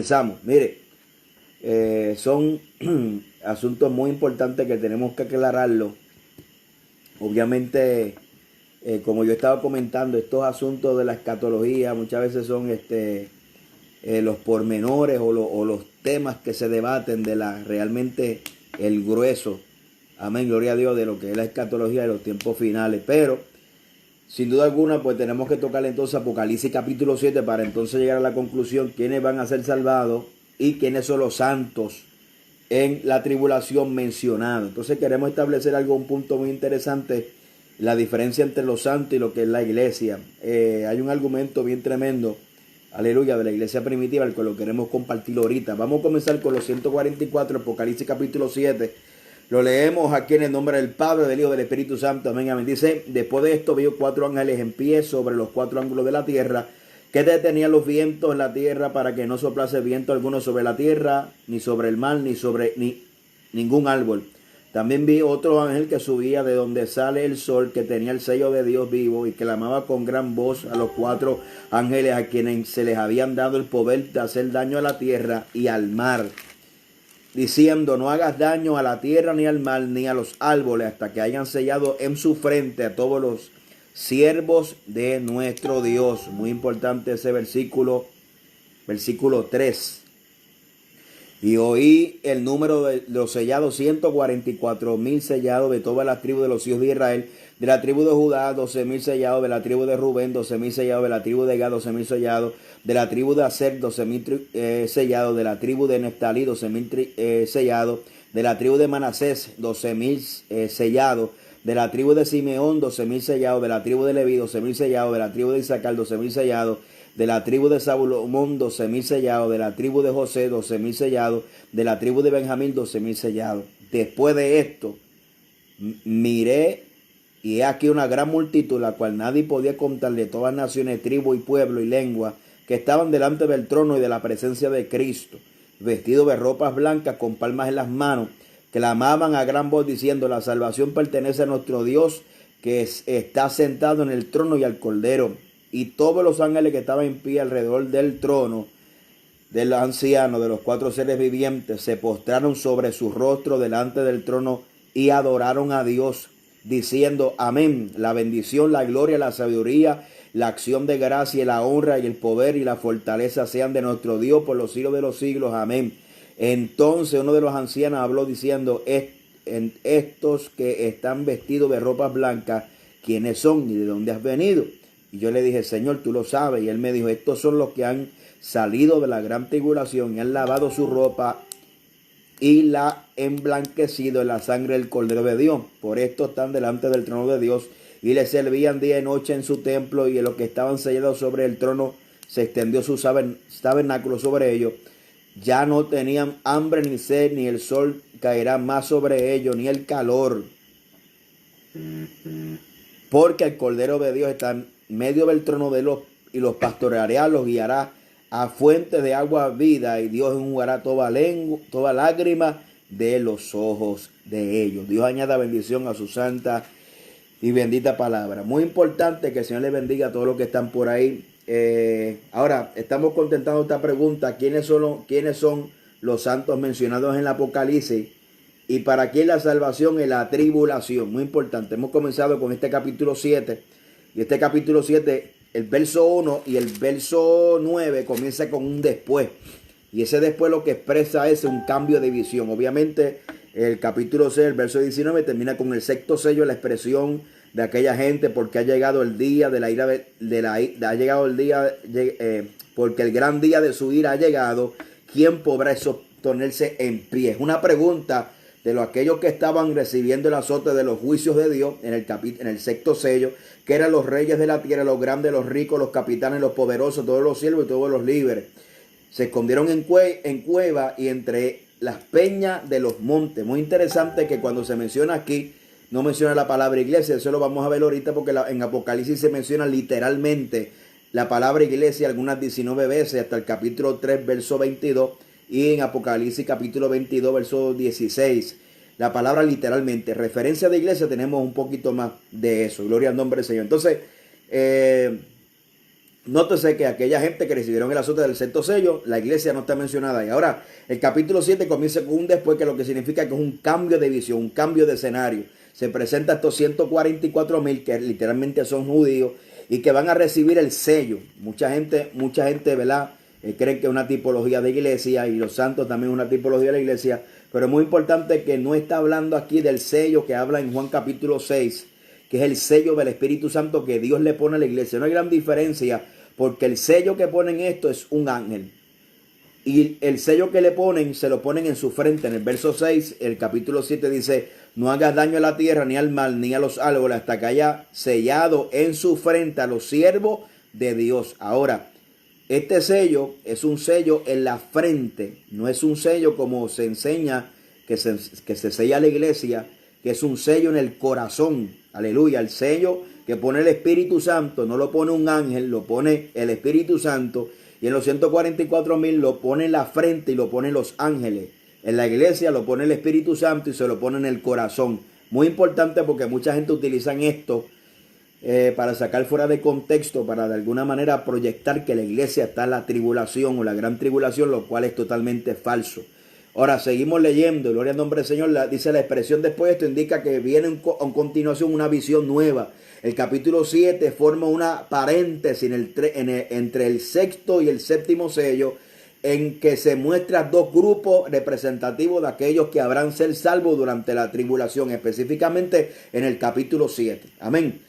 comenzamos. Mire, son asuntos muy importantes que tenemos que aclararlo. Obviamente, como yo estaba comentando, estos asuntos de la escatología muchas veces son los pormenores o los temas que se debaten de realmente el grueso, amén, gloria a Dios, de lo que es la escatología de los tiempos finales. Pero sin duda alguna, pues tenemos que tocar entonces Apocalipsis capítulo 7 para entonces llegar a la conclusión quiénes van a ser salvados y quiénes son los santos en la tribulación mencionada. Entonces queremos establecer un punto muy interesante, la diferencia entre los santos y lo que es la iglesia. Hay un argumento bien tremendo, aleluya, de la iglesia primitiva, el que lo queremos compartir ahorita. Vamos a comenzar con los 144, Apocalipsis capítulo 7. Lo leemos aquí en el nombre del Padre, del Hijo, del Espíritu Santo. Amén, amén. Dice, después de esto vio 4 ángeles en pie sobre los 4 ángulos de la tierra, que detenían los vientos en la tierra para que no soplase viento alguno sobre la tierra, ni sobre el mar, ni sobre ningún árbol. También vi otro ángel que subía de donde sale el sol, que tenía el sello de Dios vivo y que clamaba con gran voz a los 4 ángeles a quienes se les habían dado el poder de hacer daño a la tierra y al mar, diciendo, no hagas daño a la tierra ni al mar ni a los árboles hasta que hayan sellado en su frente a todos los siervos de nuestro Dios. Muy importante ese versículo 3. Y oí el número de los sellados, 144,000 sellados de todas las tribus de los hijos de Israel. De la tribu de Judá, 12,000 sellados. De la tribu de Rubén, 12,000 sellados. De la tribu de Gad, 12,000 sellados. De la tribu de Aser, 12,000 sellados. De la tribu de Neftalí, 12,000 sellados. De la tribu de Manasés, 12,000 sellados. De la tribu de Simeón, 12,000 sellados. De la tribu de Leví, 12,000 sellados. De la tribu de Isaacar, 12,000 sellados. De la tribu de Zabulón, 12,000 sellados. De la tribu de José, 12,000 sellados. De la tribu de Benjamín, 12,000 sellados. Después de esto, miré, y he aquí una gran multitud, la cual nadie podía contar, de todas naciones, tribu y pueblo y lengua, que estaban delante del trono y de la presencia de Cristo, vestidos de ropas blancas con palmas en las manos, clamaban a gran voz diciendo, la salvación pertenece a nuestro Dios, que está sentado en el trono y al Cordero. Y todos los ángeles que estaban en pie alrededor del trono, del anciano, de los 4 seres vivientes, se postraron sobre su rostro delante del trono y adoraron a Dios, diciendo, amén, la bendición, la gloria, la sabiduría, la acción de gracia, la honra y el poder y la fortaleza sean de nuestro Dios por los siglos de los siglos, amén. Entonces uno de los ancianos habló diciendo, estos que están vestidos de ropas blancas, ¿quiénes son y de dónde has venido? Y yo le dije, Señor, tú lo sabes. Y él me dijo, estos son los que han salido de la gran tribulación y han lavado su ropa y la emblanquecido en la sangre del Cordero de Dios. Por esto están delante del trono de Dios y le servían día y noche en su templo, y en los que estaban sellados sobre el trono se extendió su tabernáculo sobre ellos. Ya no tenían hambre ni sed, ni el sol caerá más sobre ellos, ni el calor, porque el Cordero de Dios está en medio del trono de los, y los pastoreará, los guiará a fuentes de agua vida, y Dios enjugará toda lágrima de los ojos de ellos. Dios añada bendición a su santa y bendita palabra. Muy importante que el Señor les bendiga a todos los que están por ahí. Ahora, estamos contestando esta pregunta, ¿quiénes son los santos mencionados en el Apocalipsis? ¿Y para quién la salvación y la tribulación? Muy importante. Hemos comenzado con este capítulo 7. Y este capítulo 7, el verso 1 y el verso 9 comienza con un después. Y ese después lo que expresa es un cambio de visión. Obviamente el capítulo 6, el verso 19, termina con el sexto sello, la expresión de aquella gente, porque ha llegado el día de la ira, ha llegado el día, porque el gran día de su ira ha llegado. ¿Quién podrá sostenerse en pie? Es una pregunta de aquellos que estaban recibiendo el azote de los juicios de Dios en el sexto sello, que eran los reyes de la tierra, los grandes, los ricos, los capitanes, los poderosos, todos los siervos y todos los libres. Se escondieron en cueva y entre las peñas de los montes. Muy interesante que cuando se menciona aquí, no menciona la palabra iglesia. Eso lo vamos a ver ahorita, porque en Apocalipsis se menciona literalmente la palabra iglesia algunas 19 veces, hasta el capítulo 3, verso 22. Y en Apocalipsis capítulo 22, verso 16. La palabra literalmente. Referencia de iglesia tenemos un poquito más de eso. Gloria al nombre del Señor. Entonces, Nótese que aquella gente que recibieron el azote del sexto sello, la iglesia no está mencionada ahí. Ahora, el capítulo 7 comienza con un después, que lo que significa que es un cambio de visión, un cambio de escenario. Se presenta a estos 144,000 que literalmente son judíos y que van a recibir el sello. Mucha gente, ¿verdad? Creen que es una tipología de iglesia, y los santos también es una tipología de la iglesia. Pero es muy importante que no está hablando aquí del sello que habla en Juan capítulo 6, que es el sello del Espíritu Santo que Dios le pone a la iglesia. No hay gran diferencia, porque el sello que ponen esto es un ángel. Y el sello que le ponen, se lo ponen en su frente. En el verso 6, el capítulo 7 dice: no hagas daño a la tierra, ni al mar, ni a los árboles, hasta que haya sellado en su frente a los siervos de Dios. Ahora, este sello es un sello en la frente. No es un sello como se enseña que se sella la iglesia, que es un sello en el corazón. Aleluya. El sello que pone el Espíritu Santo no lo pone un ángel, lo pone el Espíritu Santo. Y en los 144,000 lo pone en la frente y lo ponen los ángeles. En la iglesia lo pone el Espíritu Santo y se lo pone en el corazón. Muy importante, porque mucha gente utiliza esto para sacar fuera de contexto, para de alguna manera proyectar que la iglesia está en la tribulación o la gran tribulación, lo cual es totalmente falso. Ahora seguimos leyendo, gloria al nombre del Señor. Dice la expresión después, esto indica que viene a continuación una visión nueva. El capítulo 7 forma una paréntesis entre el sexto y el séptimo sello, en que se muestran dos grupos representativos de aquellos que habrán ser salvos durante la tribulación, específicamente en el capítulo 7. Amén.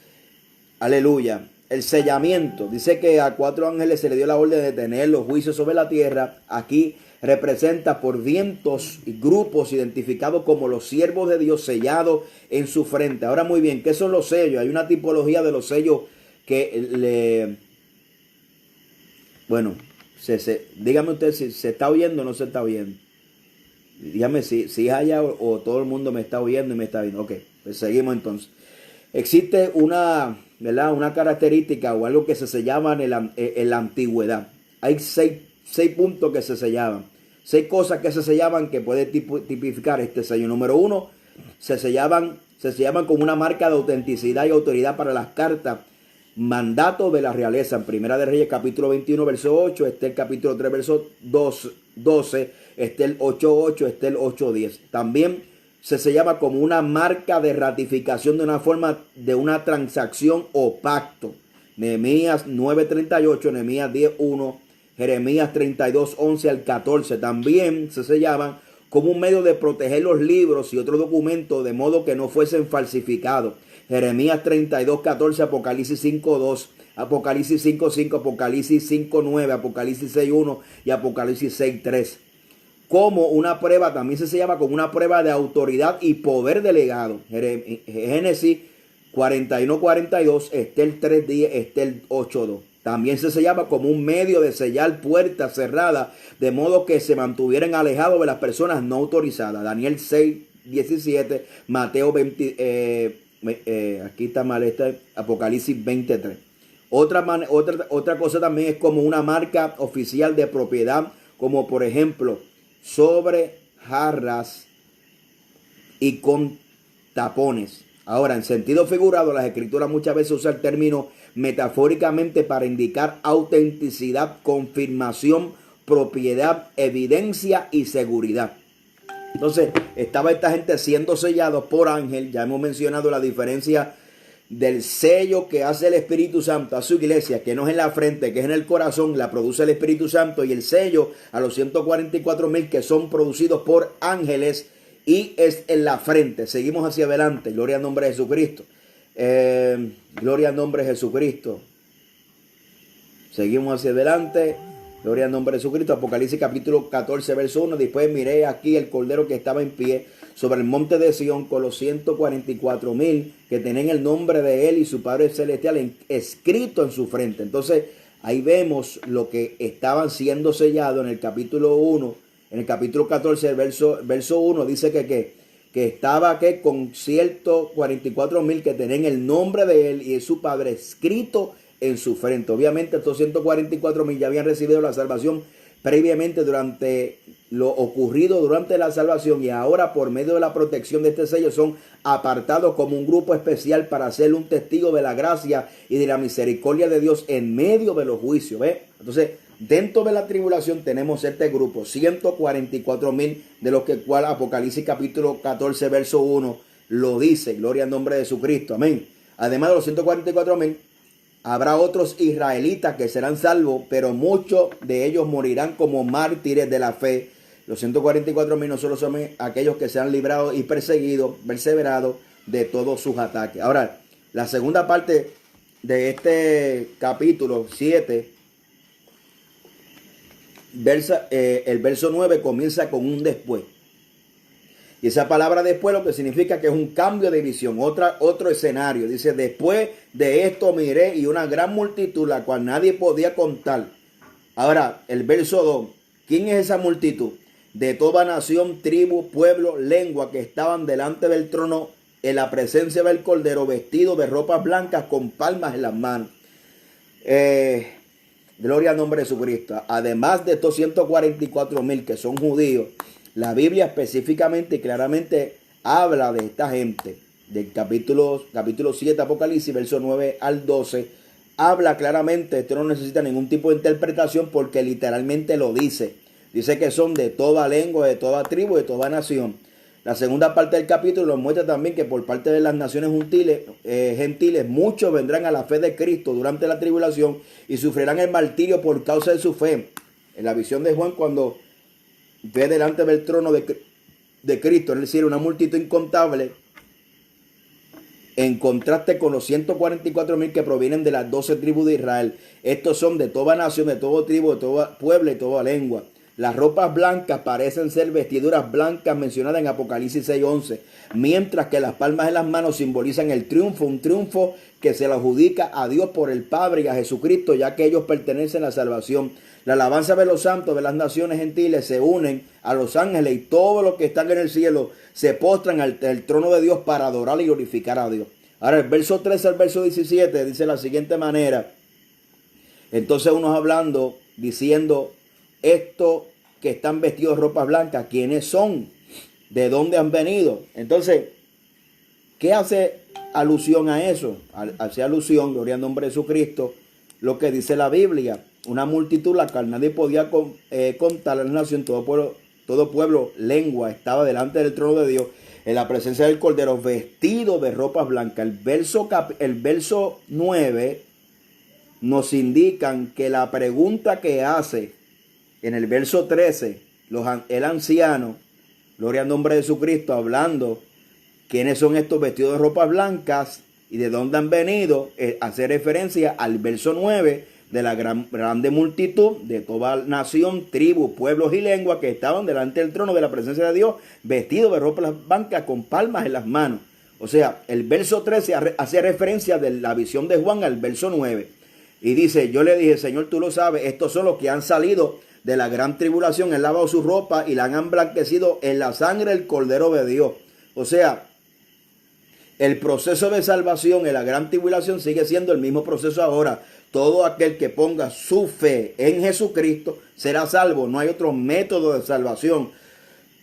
Aleluya. El sellamiento. Dice que a 4 ángeles se le dio la orden de tener los juicios sobre la tierra. Aquí representa por vientos y grupos identificados como los siervos de Dios, sellados en su frente. Ahora, muy bien, ¿qué son los sellos? Hay una tipología de los sellos que bueno, dígame usted si se está oyendo o no se está oyendo. Dígame si es allá o todo el mundo me está oyendo y me está viendo. Ok, pues seguimos entonces. Existe una característica o algo que se sellaban en la antigüedad. Hay seis puntos que se sellaban. 6 cosas que se sellaban que puede tipificar este sello. Número 1, se sellaban con una marca de autenticidad y autoridad para las cartas. Mandato de la realeza. En Primera de Reyes capítulo 21 verso 8, está el capítulo 3 verso 12, está el 8:8, está el 8:10. También se sellaba como una marca de ratificación de una forma de una transacción o pacto. Nehemías 9:38, Nehemías 10:1, Jeremías 32:11 al 14. También se sellaban como un medio de proteger los libros y otros documentos de modo que no fuesen falsificados. Jeremías 32:14, Apocalipsis 5:2, Apocalipsis 5:5, Apocalipsis 5:9, Apocalipsis 6:1 y Apocalipsis 6:3. Como una prueba, también se llama como una prueba de autoridad y poder delegado. Génesis 41:42, Estel 3:10, Estel 8:2. También se llama como un medio de sellar puertas cerradas, de modo que se mantuvieran alejados de las personas no autorizadas. Daniel 6:17, Mateo 20, aquí está mal, Apocalipsis 23. Otra cosa también es como una marca oficial de propiedad, como por ejemplo sobre jarras y con tapones. Ahora, en sentido figurado, las escrituras muchas veces usan el término metafóricamente para indicar autenticidad, confirmación, propiedad, evidencia y seguridad. Entonces, estaba esta gente siendo sellados por ángel. Ya hemos mencionado la diferencia del sello que hace el Espíritu Santo a su iglesia, que no es en la frente, que es en el corazón, la produce el Espíritu Santo, y el sello a los 144,000 que son producidos por ángeles y es en la frente. Seguimos hacia adelante. Gloria al nombre de Jesucristo. Gloria al nombre de Jesucristo. Seguimos hacia adelante. Gloria al nombre de Jesucristo. Apocalipsis capítulo 14 verso 1. Después miré aquí el cordero que estaba en pie sobre el monte de Sión con los 144,000 que tenían el nombre de él y su Padre Celestial escrito en su frente. Entonces ahí vemos lo que estaban siendo sellados en el capítulo 1. En el capítulo 14, el verso 1 dice que estaba con 144,000 que tenían el nombre de él y su Padre escrito en su frente. Obviamente estos 144,000 ya habían recibido la salvación previamente durante lo ocurrido durante la salvación y ahora por medio de la protección de este sello son apartados como un grupo especial para ser un testigo de la gracia y de la misericordia de Dios en medio de los juicios. ¿Ve? Entonces, dentro de la tribulación tenemos este grupo, 144,000, de los que cual Apocalipsis capítulo 14, verso 1 lo dice. Gloria al nombre de Jesucristo. Amén. Además de los 144,000, habrá otros israelitas que serán salvos, pero muchos de ellos morirán como mártires de la fe. Los 144,000 no solo son aquellos que serán librados y perseguidos, perseverados de todos sus ataques. Ahora, la segunda parte de este capítulo 7, el verso 9 comienza con un después. Y esa palabra después lo que significa que es un cambio de visión, otro escenario. Dice, después de esto miré y una gran multitud, la cual nadie podía contar. Ahora, el verso 2, ¿quién es esa multitud? De toda nación, tribu, pueblo, lengua, que estaban delante del trono en la presencia del Cordero, vestidos de ropas blancas con palmas en las manos. Gloria al nombre de Jesucristo. Además de estos 144,000 que son judíos, la Biblia específicamente y claramente habla de esta gente. Del capítulo 7 Apocalipsis, verso 9 al 12, habla claramente. Esto no necesita ningún tipo de interpretación porque literalmente lo dice. Dice que son de toda lengua, de toda tribu, de toda nación. La segunda parte del capítulo nos muestra también que por parte de las naciones gentiles, muchos vendrán a la fe de Cristo durante la tribulación y sufrirán el martirio por causa de su fe. En la visión de Juan, cuando ve delante del trono de Cristo, es decir, una multitud incontable, en contraste con los 144,000 que provienen de las 12 tribus de Israel. Estos son de toda nación, de todo tribu, de todo pueblo y toda lengua. Las ropas blancas parecen ser vestiduras blancas mencionadas en Apocalipsis 6:11, mientras que las palmas de las manos simbolizan el triunfo, un triunfo que se le adjudica a Dios por el Padre y a Jesucristo, ya que ellos pertenecen a la salvación. La alabanza de los santos de las naciones gentiles se unen a los ángeles y todos los que están en el cielo se postran al trono de Dios para adorar y glorificar a Dios. Ahora, el verso 13 al verso 17 dice de la siguiente manera. Entonces unos hablando, diciendo, estos que están vestidos de ropas blancas, ¿quiénes son? ¿De dónde han venido? Entonces, ¿qué hace alusión a eso? Hace alusión, gloria al nombre de Jesucristo, lo que dice la Biblia. Una multitud la cual nadie podía contar, la nación, todo pueblo, lengua, estaba delante del trono de Dios, en la presencia del Cordero, vestido de ropas blancas. El verso 9 nos indican que la pregunta que hace en el verso 13, el anciano, gloria al nombre de Jesucristo, hablando quiénes son estos vestidos de ropas blancas y de dónde han venido, hace referencia al verso 9 de la grande multitud de toda nación, tribu, pueblos y lenguas que estaban delante del trono de la presencia de Dios, vestidos de ropas blancas con palmas en las manos. O sea, el verso 13 hace referencia de la visión de Juan al verso 9. Y dice, yo le dije, Señor, tú lo sabes, estos son los que han salido de la gran tribulación, han lavado su ropa y la han emblanquecido en la sangre del Cordero de Dios. O sea, el proceso de salvación en la gran tribulación sigue siendo el mismo proceso ahora. Todo aquel que ponga su fe en Jesucristo será salvo. No hay otro método de salvación.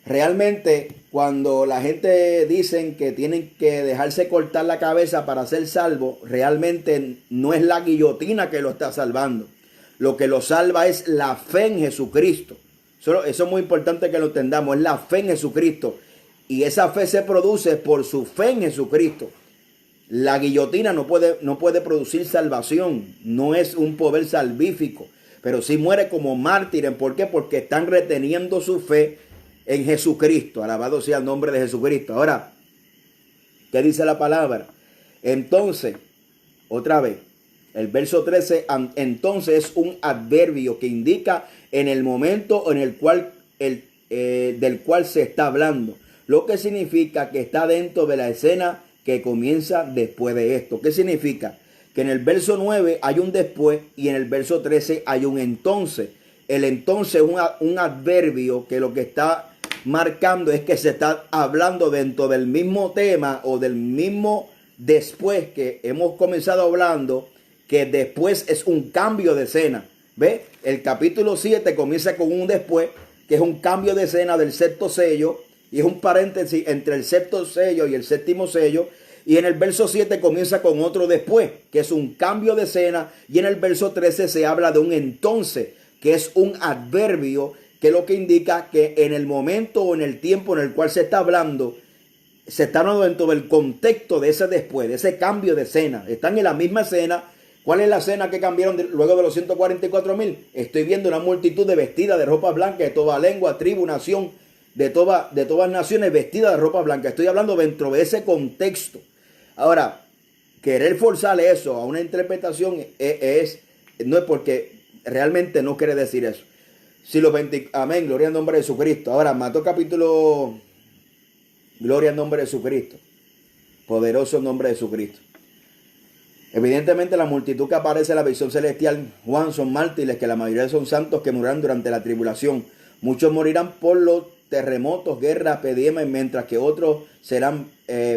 Realmente, cuando la gente dicen que tienen que dejarse cortar la cabeza para ser salvo, realmente no es la guillotina que lo está salvando. Lo que lo salva es la fe en Jesucristo. Eso es muy importante que lo entendamos. Es la fe en Jesucristo. Y esa fe se produce por su fe en Jesucristo. La guillotina no puede producir salvación. No es un poder salvífico. Pero sí muere como mártires. ¿Por qué? Porque están reteniendo su fe en Jesucristo. Alabado sea el nombre de Jesucristo. Ahora, ¿qué dice la palabra? Entonces, otra vez, el verso 13, entonces es un adverbio que indica en el momento en el cual del cual se está hablando. Lo que significa que está dentro de la escena que comienza después de esto. ¿Qué significa? Que en el verso 9 hay un después y en el verso 13 hay un entonces. El entonces es un adverbio que lo que está marcando es que se está hablando dentro del mismo tema o del mismo después que hemos comenzado hablando, que después es un cambio de escena. ¿Ve? El capítulo 7 comienza con un después, que es un cambio de escena del sexto sello, y es un paréntesis entre el sexto sello y el séptimo sello. Y en el verso 7 comienza con otro después, que es un cambio de escena. Y en el verso 13 se habla de un entonces, que es un adverbio, que es lo que indica que en el momento o en el tiempo en el cual se está hablando, se está hablando dentro del contexto de ese después, de ese cambio de escena. Están en la misma escena. ¿Cuál es la escena que cambiaron luego de los 144,000? Estoy viendo una multitud de vestidas de ropa blanca, de toda lengua, tribu, nación, de todas naciones vestidas de ropa blanca. Estoy hablando dentro de ese contexto. Ahora, querer forzarle eso a una interpretación no es porque realmente no quiere decir eso. Si los 20, amén, gloria al nombre de Jesucristo. Ahora, Mateo capítulo, gloria al nombre de Jesucristo. Poderoso nombre de Jesucristo. Evidentemente la multitud que aparece en la visión celestial, Juan, son mártires, que la mayoría son santos que morirán durante la tribulación. Muchos morirán por los terremotos, guerras, epidemias, mientras que otros serán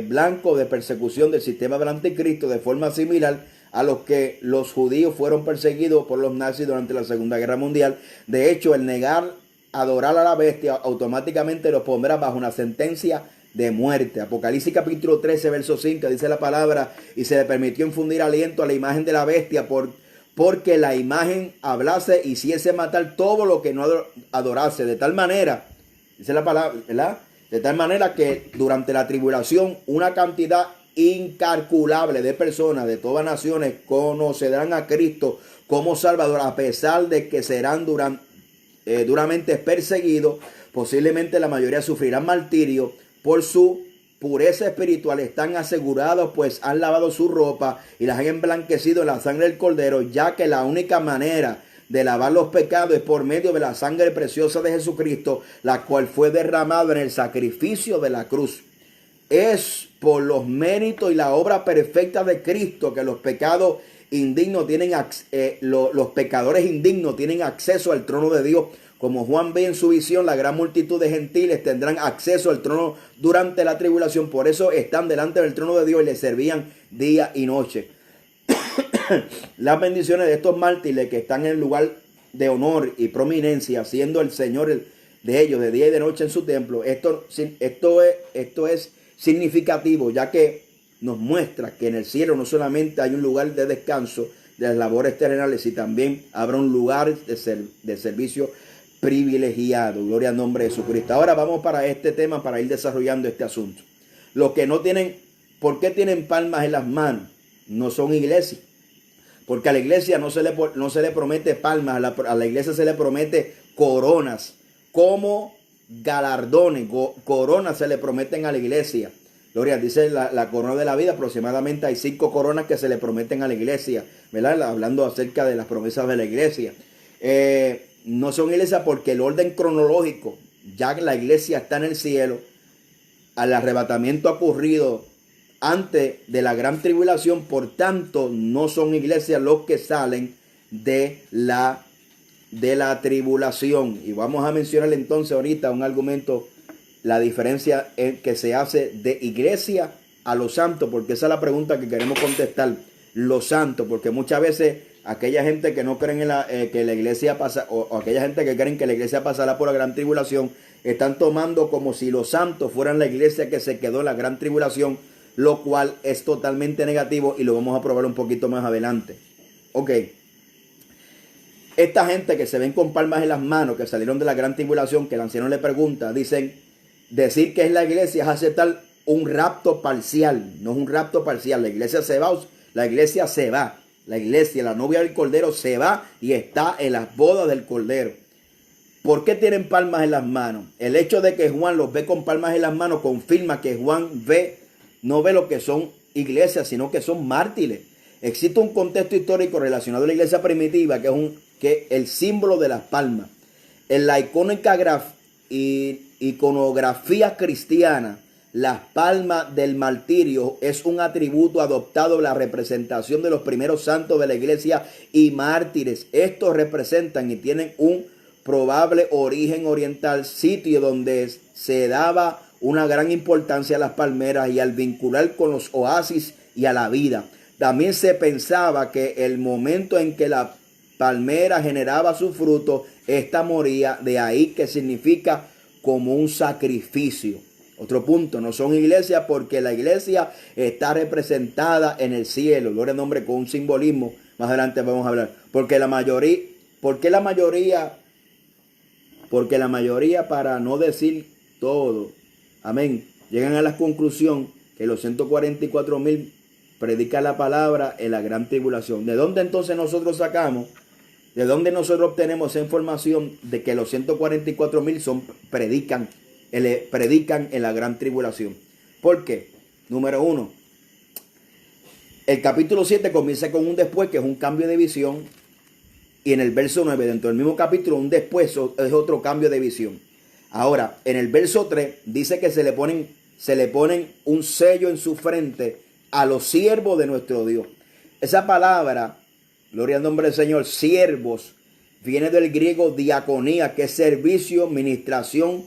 blancos de persecución del sistema del anticristo, de forma similar a los que los judíos fueron perseguidos por los nazis durante la Segunda Guerra Mundial. De hecho, el negar adorar a la bestia automáticamente los pondrá bajo una sentencia de muerte. Apocalipsis capítulo 13, verso 5, dice la palabra: y se le permitió infundir aliento a la imagen de la bestia porque la imagen hablase y hiciese matar todo lo que no adorase. De tal manera, dice la palabra, ¿verdad? De tal manera que durante la tribulación una cantidad incalculable de personas de todas naciones conocerán a Cristo como Salvador, a pesar de que serán duramente perseguidos. Posiblemente la mayoría sufrirán martirio por su pureza espiritual. Están asegurados, pues han lavado su ropa y las han emblanquecido en la sangre del Cordero, ya que la única manera de lavar los pecados es por medio de la sangre preciosa de Jesucristo, la cual fue derramada en el sacrificio de la cruz. Es por los méritos y la obra perfecta de Cristo que los pecados indignos los pecadores indignos tienen acceso al trono de Dios. Como Juan ve en su visión, la gran multitud de gentiles tendrán acceso al trono durante la tribulación. Por eso están delante del trono de Dios y le servían día y noche. Las bendiciones de estos mártires que están en el lugar de honor y prominencia, siendo el Señor de ellos de día y de noche en su templo. Esto es significativo, ya que nos muestra que en el cielo no solamente hay un lugar de descanso de las labores terrenales, sino también habrá un lugar de servicio privilegiado. Gloria al nombre de Jesucristo. Ahora vamos para este tema, para ir desarrollando este asunto. Los que no tienen, ¿por qué tienen palmas en las manos? No son iglesias. Porque a la iglesia no se le promete palmas, a la iglesia se le promete coronas, como galardones, coronas se le prometen a la iglesia. Gloria, dice la corona de la vida, aproximadamente hay 5 coronas que se le prometen a la iglesia, ¿verdad? Hablando acerca de las promesas de la iglesia. No son iglesias porque el orden cronológico, ya que la iglesia está en el cielo, al arrebatamiento ocurrido antes de la gran tribulación, por tanto no son iglesias los que salen de la tribulación. Y vamos a mencionar entonces ahorita un argumento, la diferencia que se hace de iglesia a los santos, porque esa es la pregunta que queremos contestar. Los santos, porque muchas veces aquella gente que no creen en que la iglesia pasa, o aquella gente que creen que la iglesia pasará por la gran tribulación, están tomando como si los santos fueran la iglesia que se quedó en la gran tribulación, lo cual es totalmente negativo y lo vamos a probar un poquito más adelante. Ok. Esta gente que se ven con palmas en las manos, que salieron de la gran tribulación, que el anciano le pregunta, dicen, decir que es la iglesia es aceptar un rapto parcial. No es un rapto parcial. La iglesia se va. La iglesia se va. La iglesia, la novia del Cordero, se va y está en las bodas del Cordero. ¿Por qué tienen palmas en las manos? El hecho de que Juan los ve con palmas en las manos confirma que Juan no ve lo que son iglesias, sino que son mártires. Existe un contexto histórico relacionado a la iglesia primitiva que el símbolo de las palmas. En la iconografía cristiana, las palmas del martirio es un atributo adoptado en la representación de los primeros santos de la iglesia y mártires. Estos representan y tienen un probable origen oriental, sitio donde se daba una gran importancia a las palmeras y al vincular con los oasis y a la vida. También se pensaba que el momento en que la palmera generaba su fruto esta moría, de ahí que significa como un sacrificio. Otro punto, no son iglesias porque la iglesia está representada en el cielo. Gloria al nombre, con un simbolismo. Más adelante vamos a hablar. Porque la mayoría, para no decir todo, amén, llegan a la conclusión que los 144,000 predican la palabra en la gran tribulación. ¿De dónde entonces nosotros sacamos? ¿De dónde nosotros obtenemos esa información de que los 144,000 predican en la gran tribulación? ¿Por qué? Número 1, el capítulo 7 comienza con un después, que es un cambio de visión. Y en el verso 9, dentro del mismo capítulo, un después es otro cambio de visión. Ahora, en el verso 3 dice que se le ponen un sello en su frente a los siervos de nuestro Dios. Esa palabra, gloria al nombre del Señor, siervos, viene del griego diaconía, que es servicio, ministración,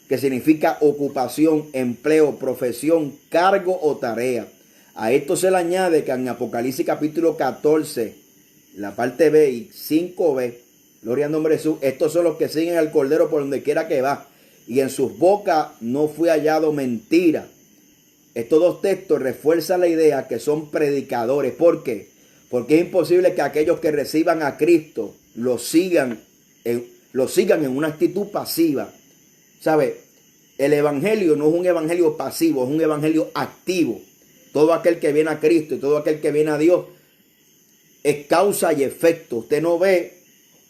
que significa ocupación, empleo, profesión, cargo o tarea. A esto se le añade que en Apocalipsis capítulo 14, la parte B y 5b, gloria al nombre de Jesús, estos son los que siguen al Cordero por donde quiera que va, y en sus bocas no fue hallado mentira. Estos dos textos refuerzan la idea que son predicadores. ¿Por qué? Porque es imposible que aquellos que reciban a Cristo lo sigan en una actitud pasiva. ¿Sabe? El evangelio no es un evangelio pasivo, es un evangelio activo. Todo aquel que viene a Cristo y todo aquel que viene a Dios es causa y efecto. Usted no ve,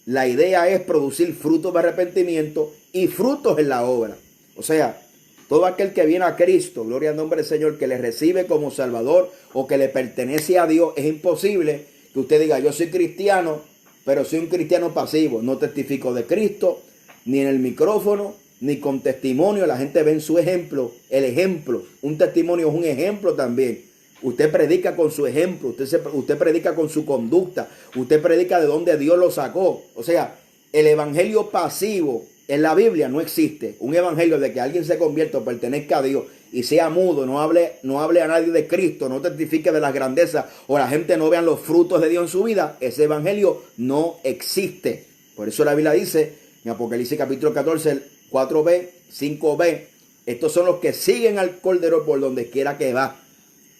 la idea es producir frutos de arrepentimiento y frutos en la obra. O sea, todo aquel que viene a Cristo, gloria al nombre del Señor, que le recibe como Salvador o que le pertenece a Dios, es imposible que usted diga, yo soy cristiano, pero soy un cristiano pasivo. No testifico de Cristo, ni en el micrófono, ni con testimonio. La gente ve en su ejemplo, el ejemplo. Un testimonio es un ejemplo también. Usted predica con su ejemplo, usted predica con su conducta, usted predica de dónde Dios lo sacó. O sea, el evangelio pasivo en la Biblia no existe. Un evangelio de que alguien se convierta o pertenezca a Dios y sea mudo, no hable a nadie de Cristo, no testifique de las grandezas o la gente no vea los frutos de Dios en su vida, ese evangelio no existe. Por eso la Biblia dice en Apocalipsis capítulo 14, 4b, 5b, estos son los que siguen al Cordero por donde quiera que va.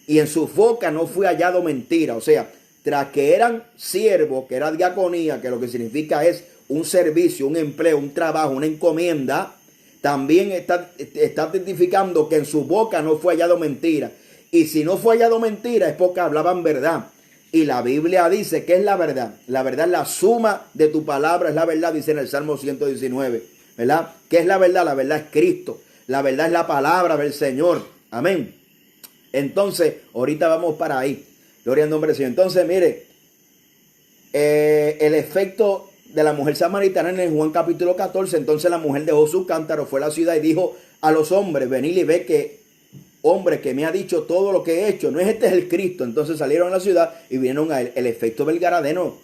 Y en su boca no fue hallado mentira. O sea, tras que eran siervos, que era diaconía, que lo que significa es un servicio, un empleo, un trabajo, una encomienda, también está identificando que en su boca no fue hallado mentira. Y si no fue hallado mentira es porque hablaban verdad. Y la Biblia dice que es la verdad. La verdad es la suma de tu palabra, es la verdad, dice en el Salmo 119. ¿Verdad? ¿Qué es la verdad? La verdad es Cristo. La verdad es la palabra del Señor. Amén. Entonces, ahorita vamos para ahí. Gloria al nombre del Señor. Entonces, mire, el efecto de la mujer samaritana en el Juan capítulo 14. Entonces la mujer dejó su cántaro, fue a la ciudad y dijo a los hombres, venid y ve que hombre que me ha dicho todo lo que he hecho. No es este es el Cristo. Entonces salieron a la ciudad y vieron a él. El efecto del Gadareno.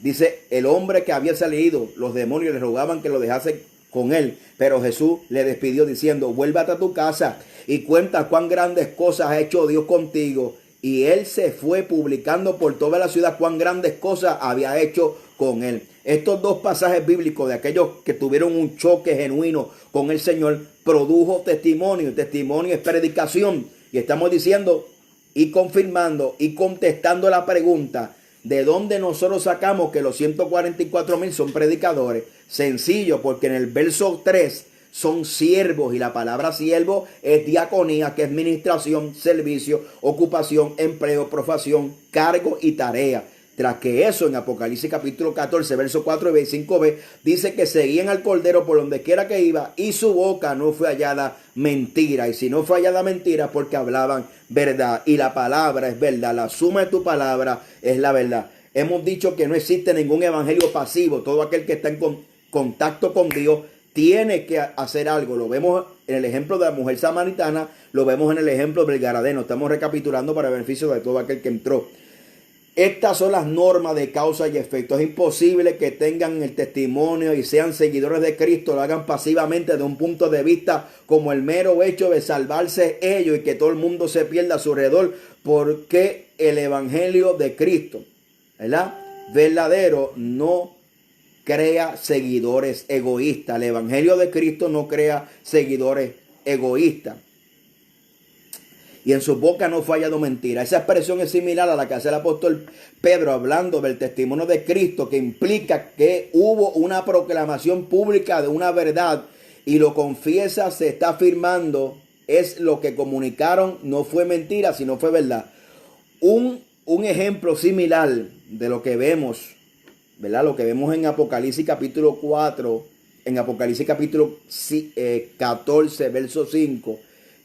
Dice, el hombre que había salido, los demonios le rogaban que lo dejase con él, pero Jesús le despidió diciendo, vuélvate a tu casa y cuenta cuán grandes cosas ha hecho Dios contigo. Y él se fue publicando por toda la ciudad cuán grandes cosas había hecho con él. Estos dos pasajes bíblicos de aquellos que tuvieron un choque genuino con el Señor produjo testimonio. Testimonio es predicación. Y estamos diciendo y confirmando y contestando la pregunta, ¿de dónde nosotros sacamos que los 144,000 son predicadores? Sencillo, porque en el verso 3 son siervos y la palabra siervo es diaconía, que es ministración, servicio, ocupación, empleo, profesión, cargo y tarea. Tras que eso en Apocalipsis capítulo 14, verso 4 y 5b, dice que seguían al Cordero por donde quiera que iba y su boca no fue hallada mentira. Y si no fue hallada mentira, porque hablaban verdad. Y la palabra es verdad. La suma de tu palabra es la verdad. Hemos dicho que no existe ningún evangelio pasivo. Todo aquel que está en contacto con Dios tiene que hacer algo. Lo vemos en el ejemplo de la mujer samaritana, lo vemos en el ejemplo del Gadareno. Estamos recapitulando para beneficio de todo aquel que entró. Estas son las normas de causa y efecto. Es imposible que tengan el testimonio y sean seguidores de Cristo, lo hagan pasivamente de un punto de vista como el mero hecho de salvarse ellos y que todo el mundo se pierda a su alrededor, porque el evangelio de Cristo, ¿verdad?, verdadero, no crea seguidores egoístas. El evangelio de Cristo no crea seguidores egoístas. Y en su boca no fue hallado mentira. Esa expresión es similar a la que hace el apóstol Pedro hablando del testimonio de Cristo, que implica que hubo una proclamación pública de una verdad y lo confiesa, se está afirmando, es lo que comunicaron, no fue mentira, sino fue verdad. Un ejemplo similar de lo que vemos, ¿verdad? Lo que vemos en Apocalipsis capítulo 4, en Apocalipsis capítulo 14, verso 5,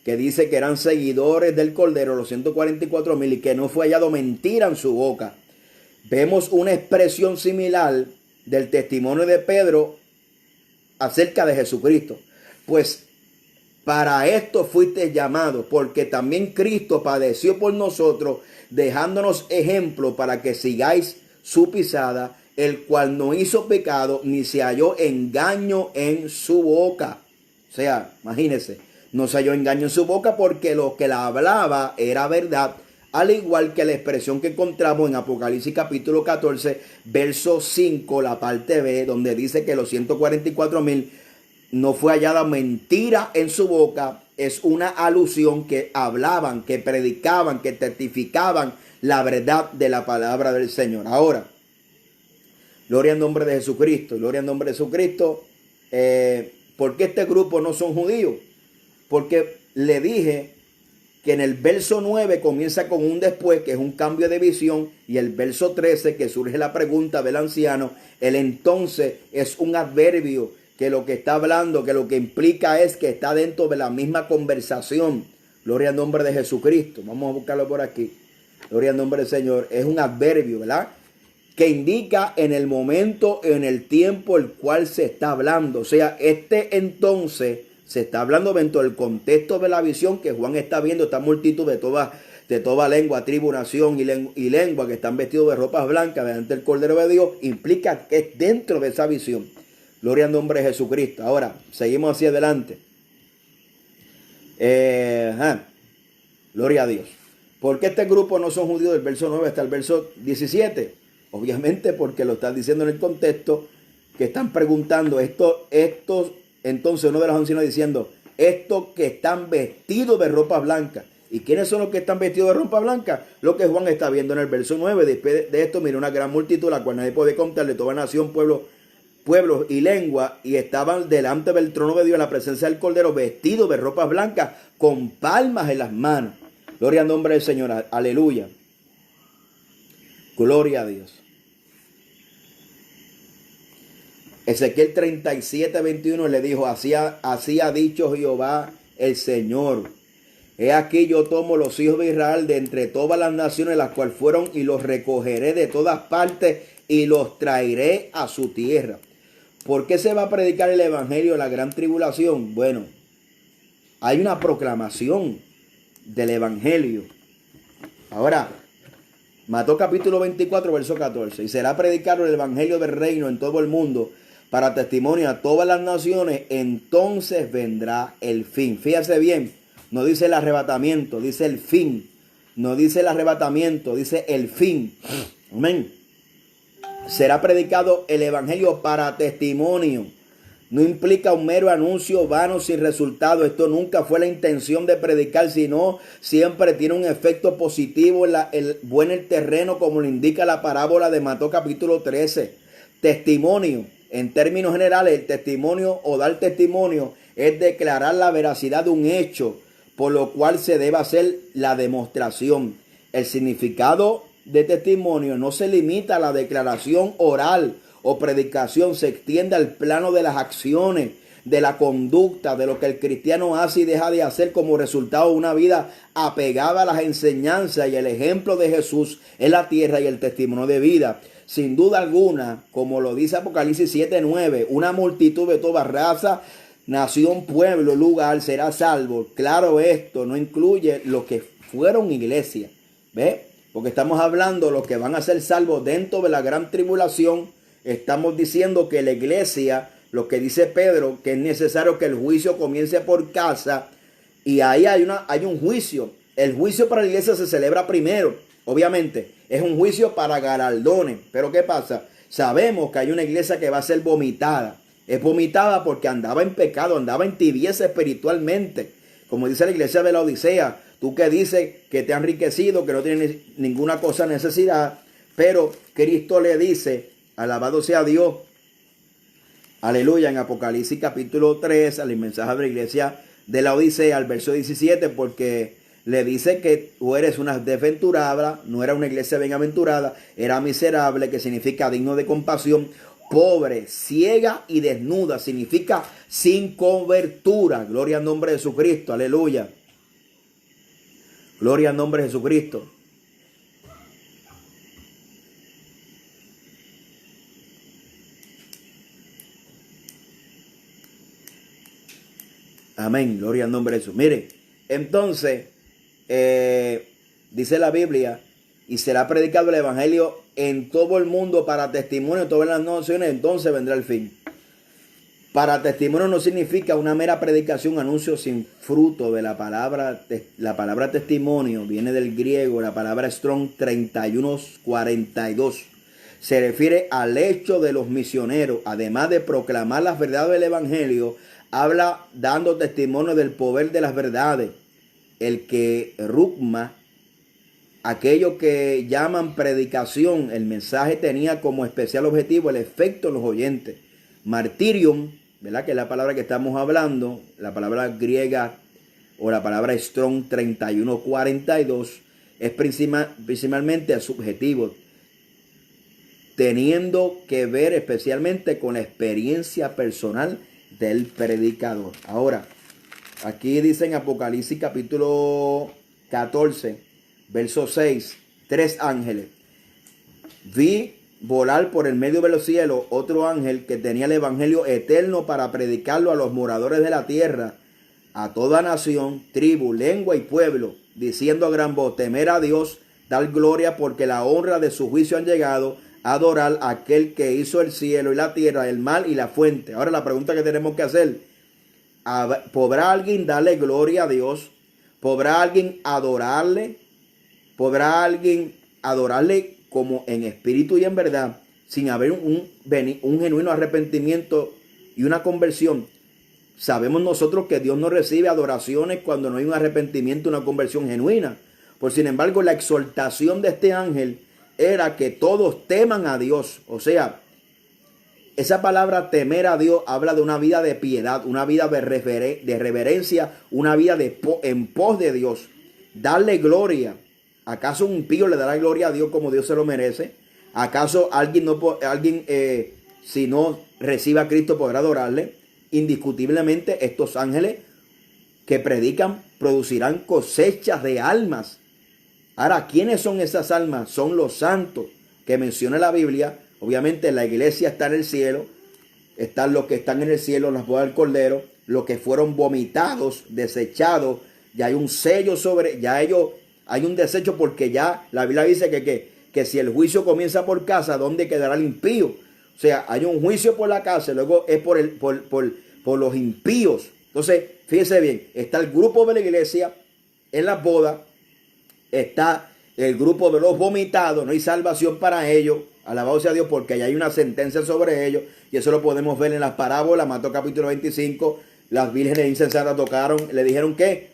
que dice que eran seguidores del Cordero, los 144,000, y que no fue hallado mentira en su boca. Vemos una expresión similar del testimonio de Pedro acerca de Jesucristo. Pues para esto fuiste llamados, porque también Cristo padeció por nosotros, dejándonos ejemplo para que sigáis su pisada, el cual no hizo pecado, ni se halló engaño en su boca. O sea, imagínense, no se halló engaño en su boca porque lo que la hablaba era verdad, al igual que la expresión que encontramos en Apocalipsis capítulo 14, verso 5, la parte B, donde dice que los 144,000 no fue hallada mentira en su boca. Es una alusión que hablaban, que predicaban, que testificaban la verdad de la palabra del Señor. Ahora, gloria al nombre de Jesucristo, gloria al nombre de Jesucristo. ¿Por qué este grupo no son judíos? Porque le dije que en el verso 9 comienza con un después, que es un cambio de visión, y el verso 13, que surge la pregunta del anciano, el entonces es un adverbio, que lo que está hablando, que lo que implica es que está dentro de la misma conversación. Gloria al nombre de Jesucristo. Vamos a buscarlo por aquí. Gloria al nombre del Señor. Es un adverbio, ¿verdad? Que indica en el momento, en el tiempo el cual se está hablando. O sea, este entonces se está hablando dentro del contexto de la visión que Juan está viendo, esta multitud de toda lengua, tribu, nación y lengua que están vestidos de ropas blancas delante del Cordero de Dios, implica que es dentro de esa visión. Gloria al nombre de Jesucristo. Ahora, seguimos hacia adelante. Gloria a Dios. ¿Por qué este grupo no son judíos del verso 9 hasta el verso 17? Obviamente porque lo están diciendo en el contexto que están preguntando estos, entonces uno de los ancianos diciendo, estos que están vestidos de ropa blanca. ¿Y quiénes son los que están vestidos de ropa blanca? Lo que Juan está viendo en el verso 9. Después de esto, mira una gran multitud, la cual nadie puede contar, de toda nación, pueblos y lengua, y estaban delante del trono de Dios en la presencia del Cordero, vestidos de ropas blancas, con palmas en las manos. Gloria al nombre del Señor. Aleluya. Gloria a Dios. Ezequiel 37:21 le dijo, así ha dicho Jehová el Señor. He aquí yo tomo los hijos de Israel de entre todas las naciones las cuales fueron, y los recogeré de todas partes y los traeré a su tierra. ¿Por qué se va a predicar el evangelio en la gran tribulación? Bueno, hay una proclamación del evangelio. Ahora, Mateo capítulo 24, verso 14. Y será predicado el evangelio del reino en todo el mundo para testimonio a todas las naciones. Entonces vendrá el fin. Fíjese bien, no dice el arrebatamiento, dice el fin. No dice el arrebatamiento, dice el fin. Amén. Será predicado el evangelio para testimonio. No implica un mero anuncio vano sin resultado. Esto nunca fue la intención de predicar, sino siempre tiene un efecto positivo en el terreno, como lo indica la parábola de Mateo capítulo 13. Testimonio. En términos generales, el testimonio o dar testimonio es declarar la veracidad de un hecho, por lo cual se debe hacer la demostración. El significado de testimonio no se limita a la declaración oral o predicación, se extiende al plano de las acciones, de la conducta, de lo que el cristiano hace y deja de hacer como resultado de una vida apegada a las enseñanzas y el ejemplo de Jesús en la tierra y el testimonio de vida. Sin duda alguna, como lo dice Apocalipsis 7:9, una multitud de toda raza, nación, pueblo, lugar será salvo. Claro, esto no incluye los que fueron iglesia, ¿ve? Porque estamos hablando de los que van a ser salvos dentro de la gran tribulación. Estamos diciendo que la iglesia, lo que dice Pedro, que es necesario que el juicio comience por casa. Y ahí hay un juicio. El juicio para la iglesia se celebra primero. Obviamente, es un juicio para galardones. Pero ¿qué pasa? Sabemos que hay una iglesia que va a ser vomitada. Es vomitada porque andaba en pecado, andaba en tibieza espiritualmente. Como dice la iglesia de la Odisea, tú que dices que te has enriquecido, que no tienes ninguna cosa necesidad, pero Cristo le dice, alabado sea Dios, aleluya, en Apocalipsis capítulo 3, al mensaje de la iglesia de la Odisea, al verso 17, porque le dice que tú eres una desventurada, no era una iglesia bienaventurada, era miserable, que significa digno de compasión, pobre, ciega y desnuda, significa sin cobertura. Gloria al nombre de Jesucristo, aleluya. Gloria al nombre de Jesucristo. Amén, gloria al nombre de Jesús. Mire, entonces, dice la Biblia, y será predicado el evangelio en todo el mundo para testimonio de todas las naciones, entonces vendrá el fin. Para testimonio no significa una mera predicación, anuncio sin fruto de la palabra. La palabra testimonio viene del griego, la palabra Strong 31:42. Se refiere al hecho de los misioneros, además de proclamar las verdades del evangelio, habla dando testimonio del poder de las verdades. El que rugma, aquello que llaman predicación, el mensaje tenía como especial objetivo el efecto en los oyentes. Martirium, ¿verdad? Que es la palabra que estamos hablando, la palabra griega o la palabra Strong 31:42, es principalmente subjetivo, teniendo que ver especialmente con la experiencia personal del predicador. Ahora, aquí dice en Apocalipsis capítulo 14, verso 6, 3 ángeles. Vi volar por el medio de los cielos otro ángel que tenía el evangelio eterno para predicarlo a los moradores de la tierra, a toda nación, tribu, lengua y pueblo, diciendo a gran voz, temer a Dios, dar gloria, porque la honra de su juicio han llegado, a adorar a aquel que hizo el cielo y la tierra, el mar y la fuente. Ahora la pregunta que tenemos que hacer, ¿podrá alguien darle gloria a Dios? ¿Podrá alguien adorarle? ¿Podrá alguien adorarle como en espíritu y en verdad, sin haber un genuino arrepentimiento y una conversión? Sabemos nosotros que Dios no recibe adoraciones cuando no hay un arrepentimiento, una conversión genuina. Por sin embargo, la exhortación de este ángel era que todos teman a Dios. O sea, esa palabra temer a Dios habla de una vida de piedad, una vida de reverencia, una vida en pos de Dios. Darle gloria. ¿Acaso un impío le dará gloria a Dios como Dios se lo merece? ¿Acaso si no recibe a Cristo podrá adorarle? Indiscutiblemente estos ángeles que predican producirán cosechas de almas. Ahora, ¿quiénes son esas almas? Son los santos que menciona la Biblia. Obviamente la iglesia está en el cielo, están los que están en el cielo, en las bodas del Cordero, los que fueron vomitados, desechados. Ya hay un sello sobre, ya ellos, hay un desecho, porque ya la Biblia dice que si el juicio comienza por casa, ¿dónde quedará el impío? O sea, hay un juicio por la casa, luego es por los impíos. Entonces, fíjese bien, está el grupo de la iglesia en las bodas, está el grupo de los vomitados, no hay salvación para ellos, alabado sea Dios, porque ya hay una sentencia sobre ellos, y eso lo podemos ver en las parábolas. Mateo capítulo 25, las vírgenes insensatas tocaron, le dijeron que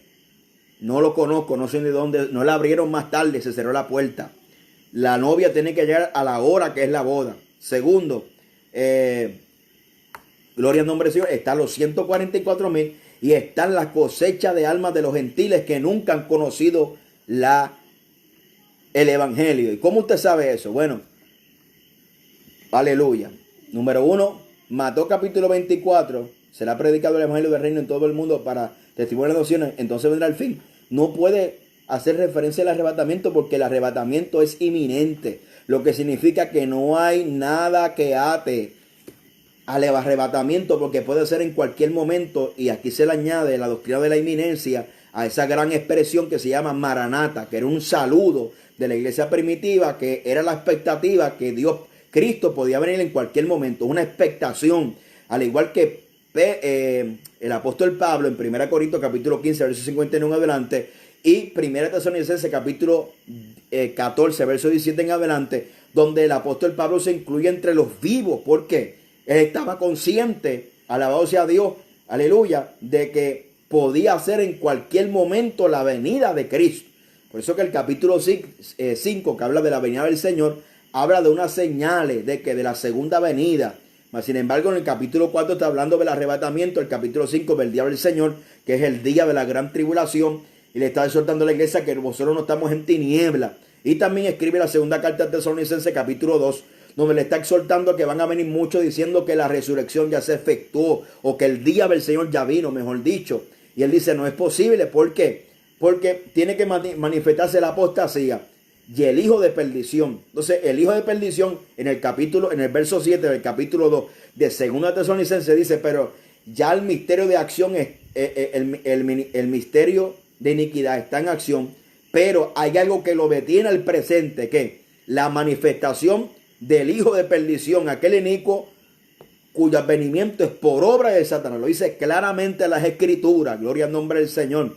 no lo conozco, no sé de dónde, no la abrieron más tarde, se cerró la puerta. La novia tiene que llegar a la hora que es la boda. Segundo, gloria al nombre del Señor, están los 144,000 y están las cosechas de almas de los gentiles que nunca han conocido el evangelio. ¿Y cómo usted sabe eso? Bueno, aleluya. Número 1, Mateo capítulo 24, será predicado el evangelio del reino en todo el mundo para testimonio de las naciones, entonces vendrá el fin. No puede hacer referencia al arrebatamiento, porque el arrebatamiento es inminente, lo que significa que no hay nada que ate al arrebatamiento, porque puede ser en cualquier momento. Y aquí se le añade la doctrina de la inminencia a esa gran expresión que se llama Maranata, que era un saludo de la iglesia primitiva, que era la expectativa que Cristo podía venir en cualquier momento, una expectación, al igual que el apóstol Pablo en 1 Corintios capítulo 15, verso 51 en adelante, y 1 Tesalonicenses capítulo 14, verso 17 en adelante, donde el apóstol Pablo se incluye entre los vivos. ¿Por qué? Él estaba consciente, alabado sea Dios, aleluya, de que podía ser en cualquier momento la venida de Cristo. Por eso que el capítulo 5, que habla de la venida del Señor, habla de unas señales de la segunda venida. Mas, sin embargo, en el capítulo 4 está hablando del arrebatamiento, el capítulo 5 del día del Señor, que es el día de la gran tribulación, y le está exhortando a la iglesia que nosotros no estamos en tiniebla. Y también escribe la segunda carta a Tesalonicenses, capítulo 2, donde le está exhortando a que van a venir muchos diciendo que la resurrección ya se efectuó, o que el día del Señor ya vino, mejor dicho. Y él dice, no es posible. ¿Por qué? Porque tiene que manifestarse la apostasía y el hijo de perdición. Entonces, el hijo de perdición, en el verso 7 del capítulo 2 de 2 Tesalonicenses dice, pero ya el misterio de acción, el misterio de iniquidad está en acción, pero hay algo que lo detiene al presente, que la manifestación del hijo de perdición, aquel inicuo cuyo advenimiento es por obra de Satanás. Lo dice claramente las Escrituras, gloria al nombre del Señor.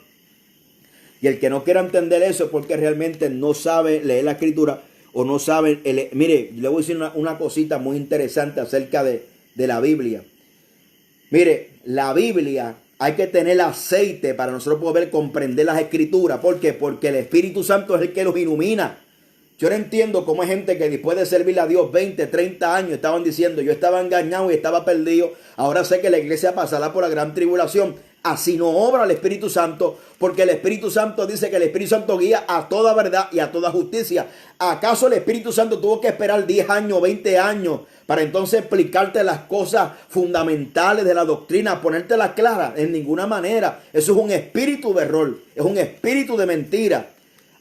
Y el que no quiera entender eso es porque realmente no sabe leer la Escritura o no sabe. Mire, le voy a decir una cosita muy interesante acerca de la Biblia. Mire, la Biblia hay que tener aceite para nosotros poder comprender las Escrituras. ¿Por qué? Porque el Espíritu Santo es el que los ilumina. Yo no entiendo cómo hay gente que después de servirle a Dios 20, 30 años estaban diciendo, yo estaba engañado y estaba perdido. Ahora sé que la iglesia pasará por la gran tribulación. Así no obra el Espíritu Santo, porque el Espíritu Santo dice que el Espíritu Santo guía a toda verdad y a toda justicia. ¿Acaso el Espíritu Santo tuvo que esperar 10 años, 20 años para entonces explicarte las cosas fundamentales de la doctrina, ponértelas claras? En ninguna manera. Eso es un espíritu de error, es un espíritu de mentira.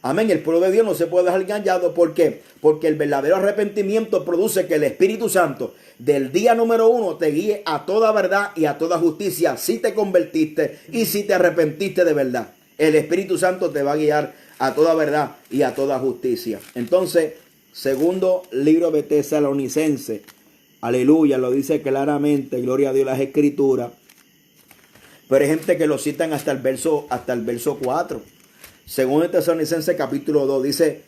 Amén. El pueblo de Dios no se puede dejar engañado. ¿Por qué? Porque el verdadero arrepentimiento produce que el Espíritu Santo del día número 1 te guíe a toda verdad y a toda justicia. Si te convertiste y si te arrepentiste de verdad, el Espíritu Santo te va a guiar a toda verdad y a toda justicia. Entonces, segundo libro de Tesalonicenses, aleluya, lo dice claramente, gloria a Dios, las Escrituras. Pero hay gente que lo citan hasta el verso 4. Según Tesalonicenses capítulo 2 dice,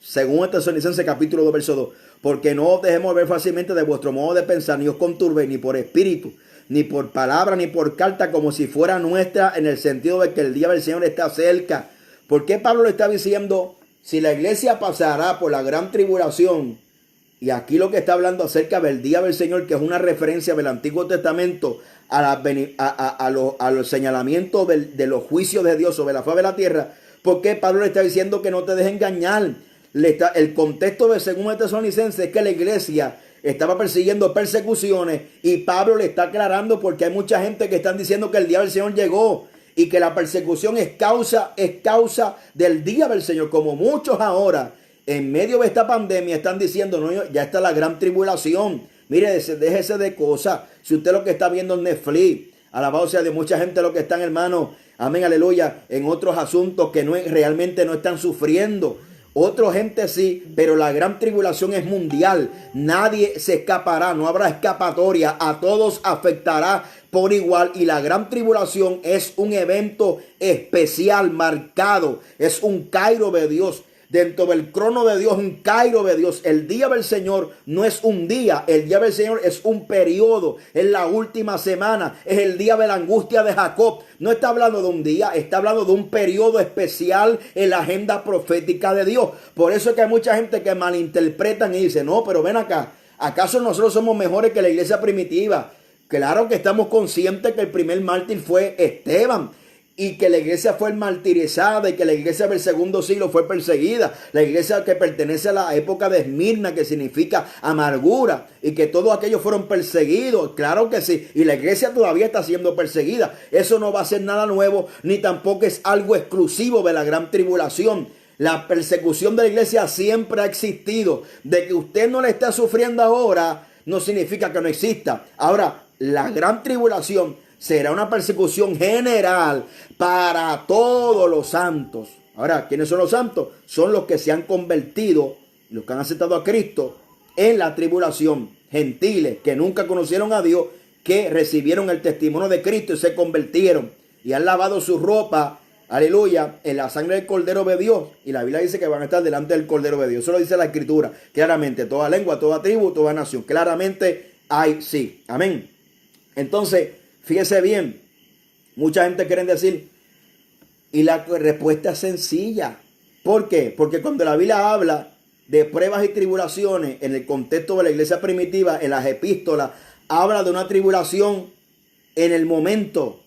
según Tesalonicenses capítulo 2 verso 2, porque no os dejemos ver fácilmente de vuestro modo de pensar, ni os conturbe, ni por espíritu, ni por palabra, ni por carta, como si fuera nuestra, en el sentido de que el día del Señor está cerca. ¿Por qué Pablo le está diciendo, si la iglesia pasará por la gran tribulación? Y aquí lo que está hablando acerca del día del Señor, que es una referencia del Antiguo Testamento a los señalamientos de los juicios de Dios sobre la faz de la tierra. ¿Por qué Pablo le está diciendo que no te dejes engañar? El contexto de 2 Tesalonicenses es que la iglesia estaba persiguiendo persecuciones, y Pablo le está aclarando porque hay mucha gente que están diciendo que el día del Señor llegó y que la persecución es causa del día del Señor, como muchos ahora en medio de esta pandemia están diciendo, no, ya está la gran tribulación. Mire, déjese de cosas. Si usted lo que está viendo en Netflix, alabado sea de mucha gente lo que están, hermano, amén, aleluya, en otros asuntos que realmente no están sufriendo. Otra gente sí, pero la gran tribulación es mundial. Nadie se escapará, no habrá escapatoria. A todos afectará por igual. Y la gran tribulación es un evento especial, marcado. Es un Cairo de Dios. Dentro del crono de Dios, un Cairo de Dios. El día del Señor no es un día. El día del Señor es un periodo. Es la última semana. Es el día de la angustia de Jacob. No está hablando de un día. Está hablando de un periodo especial en la agenda profética de Dios. Por eso es que hay mucha gente que malinterpretan y dice, no, pero ven acá. ¿Acaso nosotros somos mejores que la iglesia primitiva? Claro que estamos conscientes que el primer mártir fue Esteban. Y que la iglesia fue martirizada y que la iglesia del segundo siglo fue perseguida. La iglesia que pertenece a la época de Esmirna, que significa amargura. Y que todos aquellos fueron perseguidos. Claro que sí. Y la iglesia todavía está siendo perseguida. Eso no va a ser nada nuevo, ni tampoco es algo exclusivo de la gran tribulación. La persecución de la iglesia siempre ha existido. De que usted no la está sufriendo ahora, no significa que no exista. Ahora, la gran tribulación será una persecución general para todos los santos. Ahora, ¿quiénes son los santos? Son los que se han convertido, los que han aceptado a Cristo en la tribulación. Gentiles que nunca conocieron a Dios, que recibieron el testimonio de Cristo y se convirtieron y han lavado su ropa aleluya, en la sangre del Cordero de Dios. Y la Biblia dice que van a estar delante del Cordero de Dios. Eso lo dice la Escritura. Claramente, toda lengua, toda tribu, toda nación. Claramente hay sí. Amén. Entonces, fíjese bien. Mucha gente quiere decir, y la respuesta es sencilla. ¿Por qué? Porque cuando la Biblia habla de pruebas y tribulaciones en el contexto de la iglesia primitiva, en las epístolas, habla de una tribulación en el momento.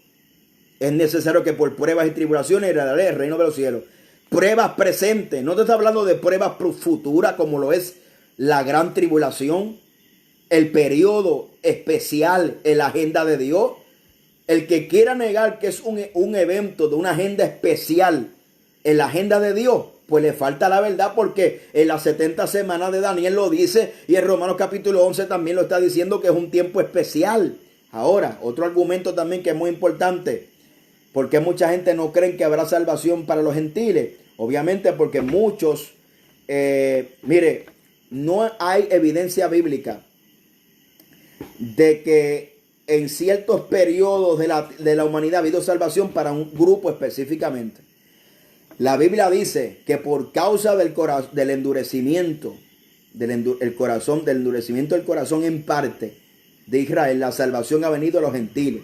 Es necesario que por pruebas y tribulaciones heredaré el reino de los cielos. Pruebas presentes. No te está hablando de pruebas futuras como lo es la gran tribulación. El periodo especial en la agenda de Dios. El que quiera negar que es un evento de una agenda especial en la agenda de Dios, pues le falta la verdad, porque en las 70 semanas de Daniel lo dice, y en Romanos capítulo 11 también lo está diciendo, que es un tiempo especial. Ahora, otro argumento también que es muy importante. ¿Por qué mucha gente no cree que habrá salvación para los gentiles? Obviamente porque muchos, mire, no hay evidencia bíblica de que en ciertos periodos de la humanidad ha habido salvación para un grupo específicamente. La Biblia dice que por causa del endurecimiento, del endurecimiento del corazón en parte de Israel, la salvación ha venido a los gentiles.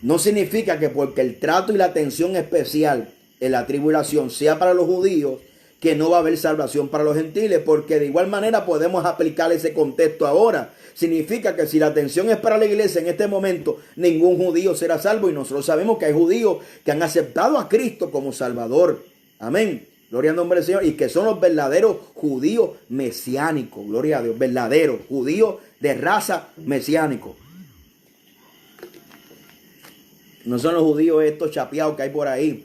No significa que porque el trato y la atención especial en la tribulación sea para los judíos, que no va a haber salvación para los gentiles, porque de igual manera podemos aplicar ese contexto ahora. Significa que si la atención es para la iglesia en este momento, ningún judío será salvo, y nosotros sabemos que hay judíos que han aceptado a Cristo como Salvador. Amén. Gloria al nombre del Señor. Y que son los verdaderos judíos mesiánicos. Gloria a Dios. Verdaderos judíos de raza mesiánico. No son los judíos estos chapeados que hay por ahí.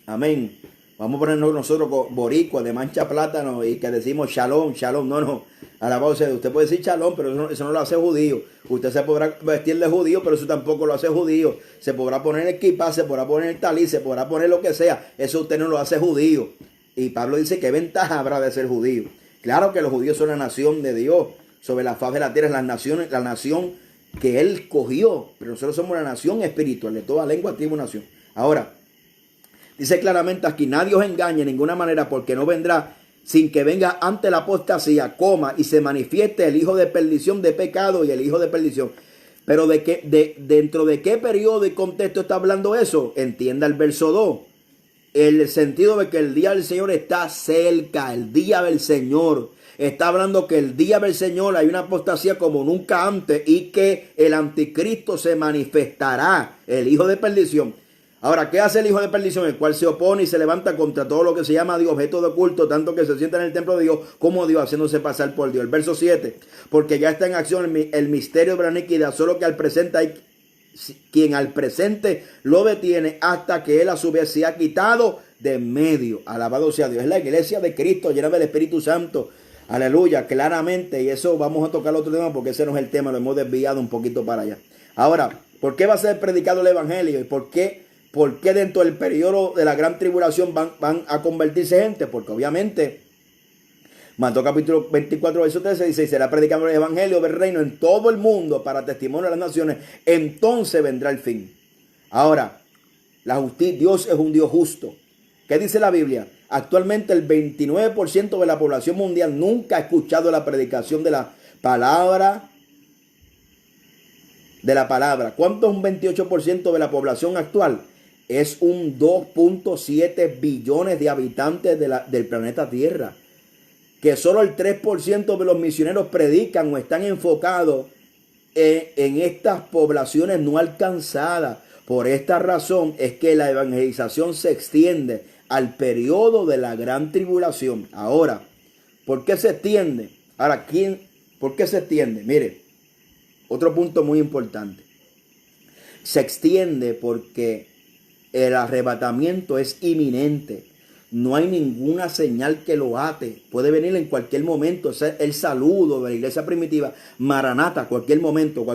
Amén. Vamos a ponernos nosotros boricuas de mancha plátano y que decimos shalom, shalom. No. Alabado sea. Usted puede decir shalom, pero eso no lo hace judío. Usted se podrá vestir de judío, pero eso tampoco lo hace judío. Se podrá poner el kippah, se podrá poner el talí, se podrá poner lo que sea. Eso usted no lo hace judío. Y Pablo dice, ¿qué ventaja habrá de ser judío? Claro que los judíos son la nación de Dios. Sobre la faz de la tierra, la nación que Él cogió. Pero nosotros somos la nación espiritual de toda lengua, tribu, nación. Ahora, dice claramente aquí, nadie os engañe de ninguna manera, porque no vendrá sin que venga ante la apostasía, y se manifieste el hijo de perdición, de pecado y el hijo de perdición. Pero ¿dentro de qué periodo y contexto está hablando eso? Entienda el verso 2. El sentido de que el día del Señor está cerca, el día del Señor. Está hablando que el día del Señor hay una apostasía como nunca antes, y que el anticristo se manifestará, el hijo de perdición. Ahora, ¿qué hace el hijo de perdición? El cual se opone y se levanta contra todo lo que se llama Dios, objeto de culto, tanto que se sienta en el templo de Dios como Dios, haciéndose pasar por Dios. El verso 7, porque ya está en acción el misterio de la iniquidad, solo que al presente hay quien al presente lo detiene hasta que él a su vez se ha quitado de medio. Alabado sea Dios. Es la iglesia de Cristo llena del Espíritu Santo. Aleluya, claramente. Y eso vamos a tocar otro tema, porque ese no es el tema, lo hemos desviado un poquito para allá. Ahora, ¿por qué va a ser predicado el evangelio? ¿Y por qué dentro del periodo de la gran tribulación van a convertirse gente? Porque obviamente Mateo capítulo 24 verso 13 dice, y será predicado el evangelio del reino en todo el mundo para testimonio de las naciones, entonces vendrá el fin. Ahora, Dios es un Dios justo. ¿Qué dice la Biblia? Actualmente el 29% de la población mundial nunca ha escuchado la predicación de la palabra. ¿Cuánto es un 28% de la población actual? Es un 2.7 billones de habitantes del planeta Tierra. Que solo el 3% de los misioneros predican o están enfocados en estas poblaciones no alcanzadas. Por esta razón es que la evangelización se extiende al periodo de la gran tribulación. Ahora, ¿por qué se extiende? ¿Por qué se extiende? Mire, otro punto muy importante. Se extiende porque el arrebatamiento es inminente. No hay ninguna señal que lo ate. Puede venir en cualquier momento. Es el saludo de la iglesia primitiva. Maranata, cualquier momento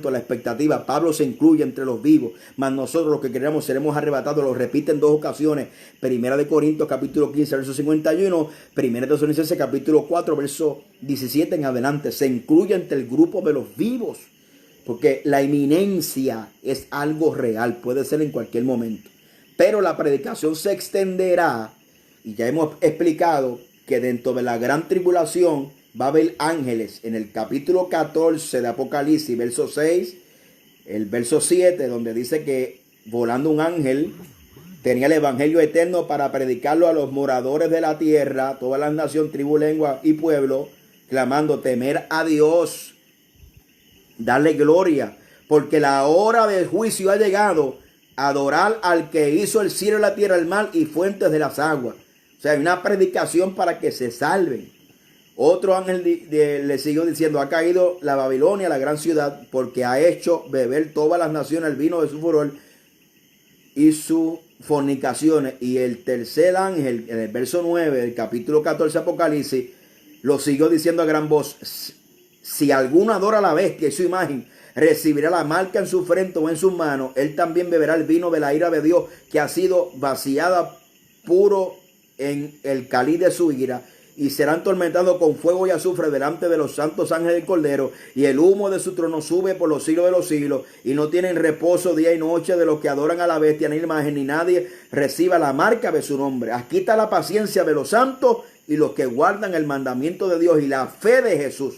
la expectativa. Pablo se incluye entre los vivos. Mas nosotros los que creamos seremos arrebatados. Lo repite en dos ocasiones. Primera de Corintios capítulo 15 verso 51. Primera de Tesalonicenses capítulo 4 verso 17 en adelante. Se incluye entre el grupo de los vivos. Porque la inminencia es algo real. Puede ser en cualquier momento. Pero la predicación se extenderá, y ya hemos explicado que dentro de la gran tribulación va a haber ángeles. En el capítulo 14 de Apocalipsis, verso 6, el verso 7, donde dice que volando un ángel tenía el evangelio eterno para predicarlo a los moradores de la tierra, todas las naciones, tribu, lengua y pueblo, clamando: temer a Dios, darle gloria, porque la hora del juicio ha llegado, adorar al que hizo el cielo, la tierra, el mar y fuentes de las aguas. O sea, hay una predicación para que se salven. Otro ángel le siguió diciendo: ha caído la Babilonia, la gran ciudad, porque ha hecho beber todas las naciones el vino de su furor y sus fornicaciones. Y el tercer ángel, en el verso 9 del capítulo 14 de Apocalipsis, lo siguió diciendo a gran voz: si alguno adora a la bestia y su imagen, recibirá la marca en su frente o en sus manos. Él también beberá el vino de la ira de Dios, que ha sido vaciada puro en el cáliz de su ira, y serán atormentados con fuego y azufre delante de los santos ángeles del Cordero, y el humo de su trono sube por los siglos de los siglos, y no tienen reposo día y noche de los que adoran a la bestia ni la imagen, ni nadie reciba la marca de su nombre. Aquí está la paciencia de los santos y los que guardan el mandamiento de Dios y la fe de Jesús.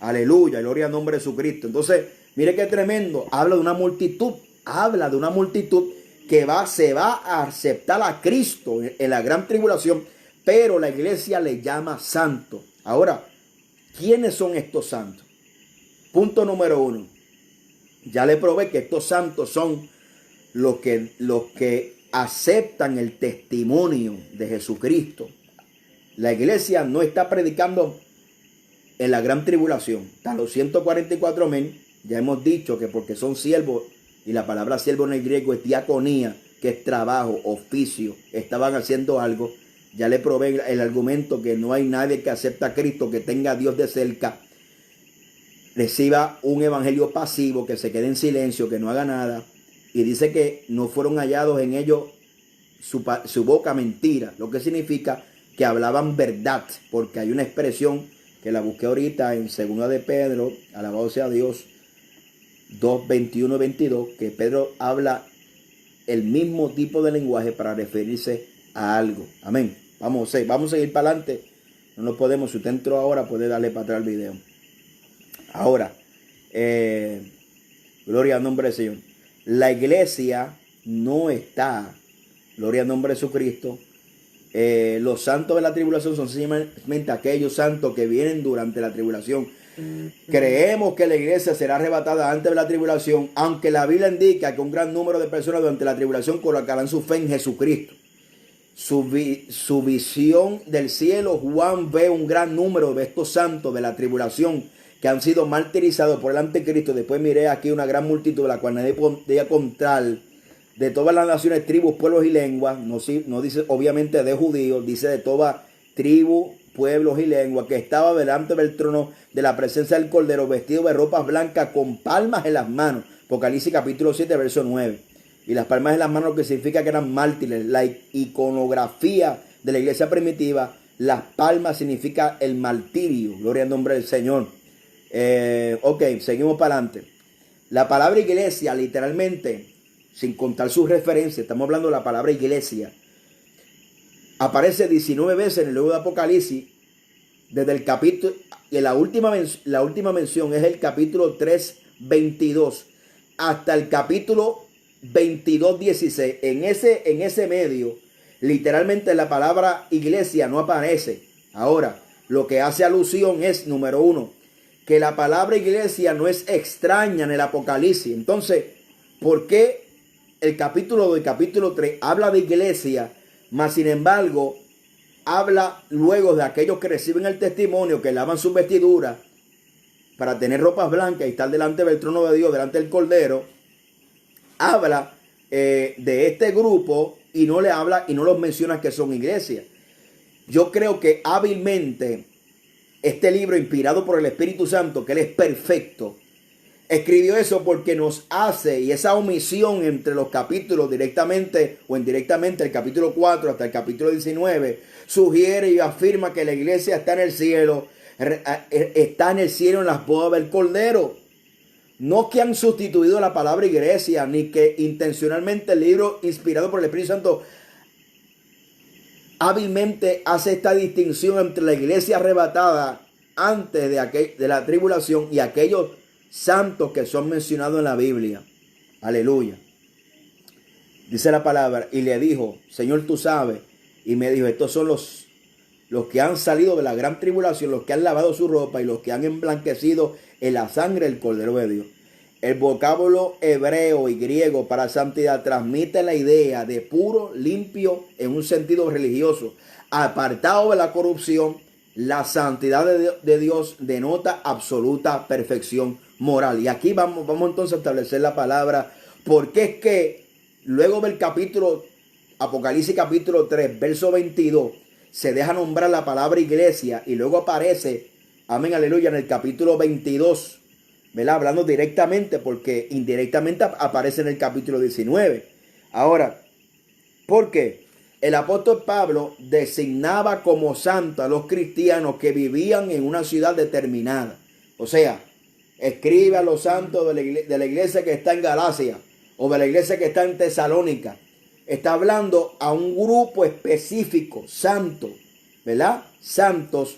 Aleluya, gloria al nombre de Jesucristo. Entonces, mire qué tremendo. Habla de una multitud que se va a aceptar a Cristo en la gran tribulación, pero la iglesia le llama santo. Ahora, ¿quiénes son estos santos? Punto número 1. Ya le probé que estos santos son los que aceptan el testimonio de Jesucristo. La iglesia no está predicando en la gran tribulación. Están los 144,000. Ya hemos dicho que porque son siervos, y la palabra siervo en el griego es diaconía, que es trabajo, oficio, estaban haciendo algo. Ya le probé el argumento que no hay nadie que acepta a Cristo, que tenga a Dios de cerca, reciba un evangelio pasivo, que se quede en silencio, que no haga nada. Y dice que no fueron hallados en ellos su boca mentira, lo que significa que hablaban verdad, porque hay una expresión que la busqué ahorita en 2 de Pedro, alabado sea Dios, 2, 21 y 22, que Pedro habla el mismo tipo de lenguaje para referirse a algo. Amén. Vamos a seguir para adelante. No nos podemos, si usted entró ahora, puede darle para atrás el video. Ahora, gloria al nombre del Señor. La iglesia no está, gloria al nombre de Jesucristo. Los santos de la tribulación son simplemente aquellos santos que vienen durante la tribulación. Creemos que la iglesia será arrebatada antes de la tribulación, aunque la Biblia indica que un gran número de personas durante la tribulación colocarán su fe en Jesucristo. Su visión del cielo, Juan ve un gran número de estos santos de la tribulación que han sido martirizados por el anticristo. Después miré aquí una gran multitud, de la cual nadie podía contar, de todas las naciones, tribus, pueblos y lenguas. No dice obviamente de judíos, dice de toda tribu, pueblos y lenguas, que estaba delante del trono de la presencia del Cordero, vestido de ropas blancas con palmas en las manos. Apocalipsis capítulo 7, verso 9. Y las palmas en las manos, lo que significa que eran mártires. La iconografía de la iglesia primitiva, las palmas significa el martirio. Gloria al nombre del Señor. Ok, seguimos para adelante. La palabra iglesia, literalmente, sin contar sus referencias, estamos hablando de la palabra iglesia, aparece 19 veces en el libro de Apocalipsis, desde el capítulo, y la última mención es el capítulo 3, 22, hasta el capítulo 22, 16. En ese medio, literalmente la palabra iglesia no aparece. Ahora, lo que hace alusión es, número 1, que la palabra iglesia no es extraña en el Apocalipsis. Entonces, ¿por qué el capítulo 2 y capítulo 3 habla de iglesia, mas sin embargo habla luego de aquellos que reciben el testimonio, que lavan sus vestiduras para tener ropas blancas y estar delante del trono de Dios, delante del Cordero? Habla de este grupo y no los menciona que son iglesias. Yo creo que hábilmente este libro, inspirado por el Espíritu Santo, que Él es perfecto, escribió eso porque nos hace, y esa omisión entre los capítulos directamente o indirectamente, el capítulo 4 hasta el capítulo 19, sugiere y afirma que la iglesia está en el cielo en las bodas del Cordero. No que han sustituido la palabra iglesia, ni que intencionalmente el libro inspirado por el Espíritu Santo hábilmente hace esta distinción entre la iglesia arrebatada antes de la tribulación y aquellos santos que son mencionados en la Biblia. Aleluya. Dice la palabra, y le dijo, Señor, tú sabes. Y me dijo, estos son los que han salido de la gran tribulación, los que han lavado su ropa y los que han emblanquecido en la sangre del Cordero de Dios. El vocábulo hebreo y griego para santidad transmite la idea de puro, limpio en un sentido religioso, apartado de la corrupción. La santidad de Dios denota absoluta perfección moral. Y aquí vamos entonces a establecer la palabra, porque es que luego del capítulo, Apocalipsis capítulo 3, verso 22, se deja nombrar la palabra iglesia y luego aparece, amén, aleluya, en el capítulo 22, ¿verdad? Hablando directamente, porque indirectamente aparece en el capítulo 19. Ahora, ¿por qué? El apóstol Pablo designaba como santos a los cristianos que vivían en una ciudad determinada. O sea, escribe a los santos de la iglesia que está en Galacia o de la iglesia que está en Tesalónica. Está hablando a un grupo específico, santo, ¿verdad? Santos,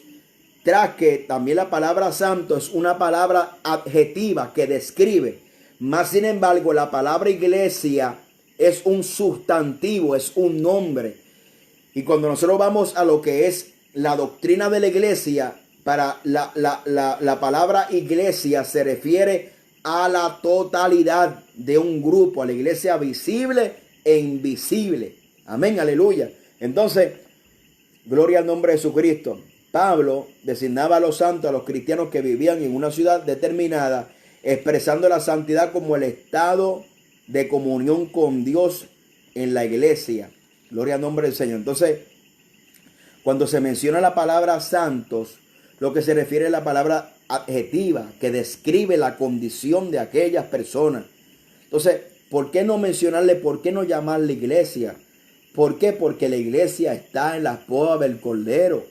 tras que también la palabra santo es una palabra adjetiva que describe. Más sin embargo, la palabra iglesia es un sustantivo, es un nombre. Y cuando nosotros vamos a lo que es la doctrina de la iglesia, para la palabra iglesia se refiere a la totalidad de un grupo, a la iglesia visible e invisible. Amén, aleluya. Entonces, gloria al nombre de Jesucristo. Pablo designaba a los santos, a los cristianos que vivían en una ciudad determinada, expresando la santidad como el estado de comunión con Dios en la iglesia. Gloria al nombre del Señor. Entonces, cuando se menciona la palabra santos, lo que se refiere a la palabra adjetiva que describe la condición de aquellas personas. Entonces, ¿por qué no mencionarle, por qué no llamarle iglesia? ¿Por qué? Porque la iglesia está en las bodas del Cordero.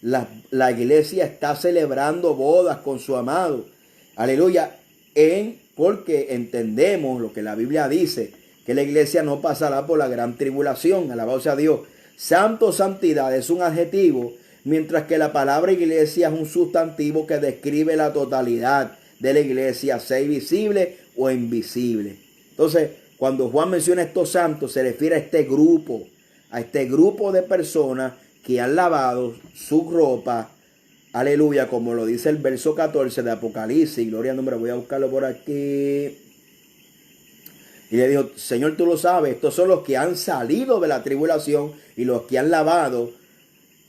La iglesia está celebrando bodas con su amado. Aleluya. Porque entendemos lo que la Biblia dice, que la iglesia no pasará por la gran tribulación. Alabado sea Dios. Santo, santidad es un adjetivo, mientras que la palabra iglesia es un sustantivo que describe la totalidad de la iglesia, sea visible o invisible. Entonces, cuando Juan menciona estos santos, se refiere a este grupo de personas que han lavado su ropa, aleluya, como lo dice el verso 14 de Apocalipsis, gloria al nombre, voy a buscarlo por aquí. Y le dijo, Señor, tú lo sabes, estos son los que han salido de la tribulación y los que han lavado,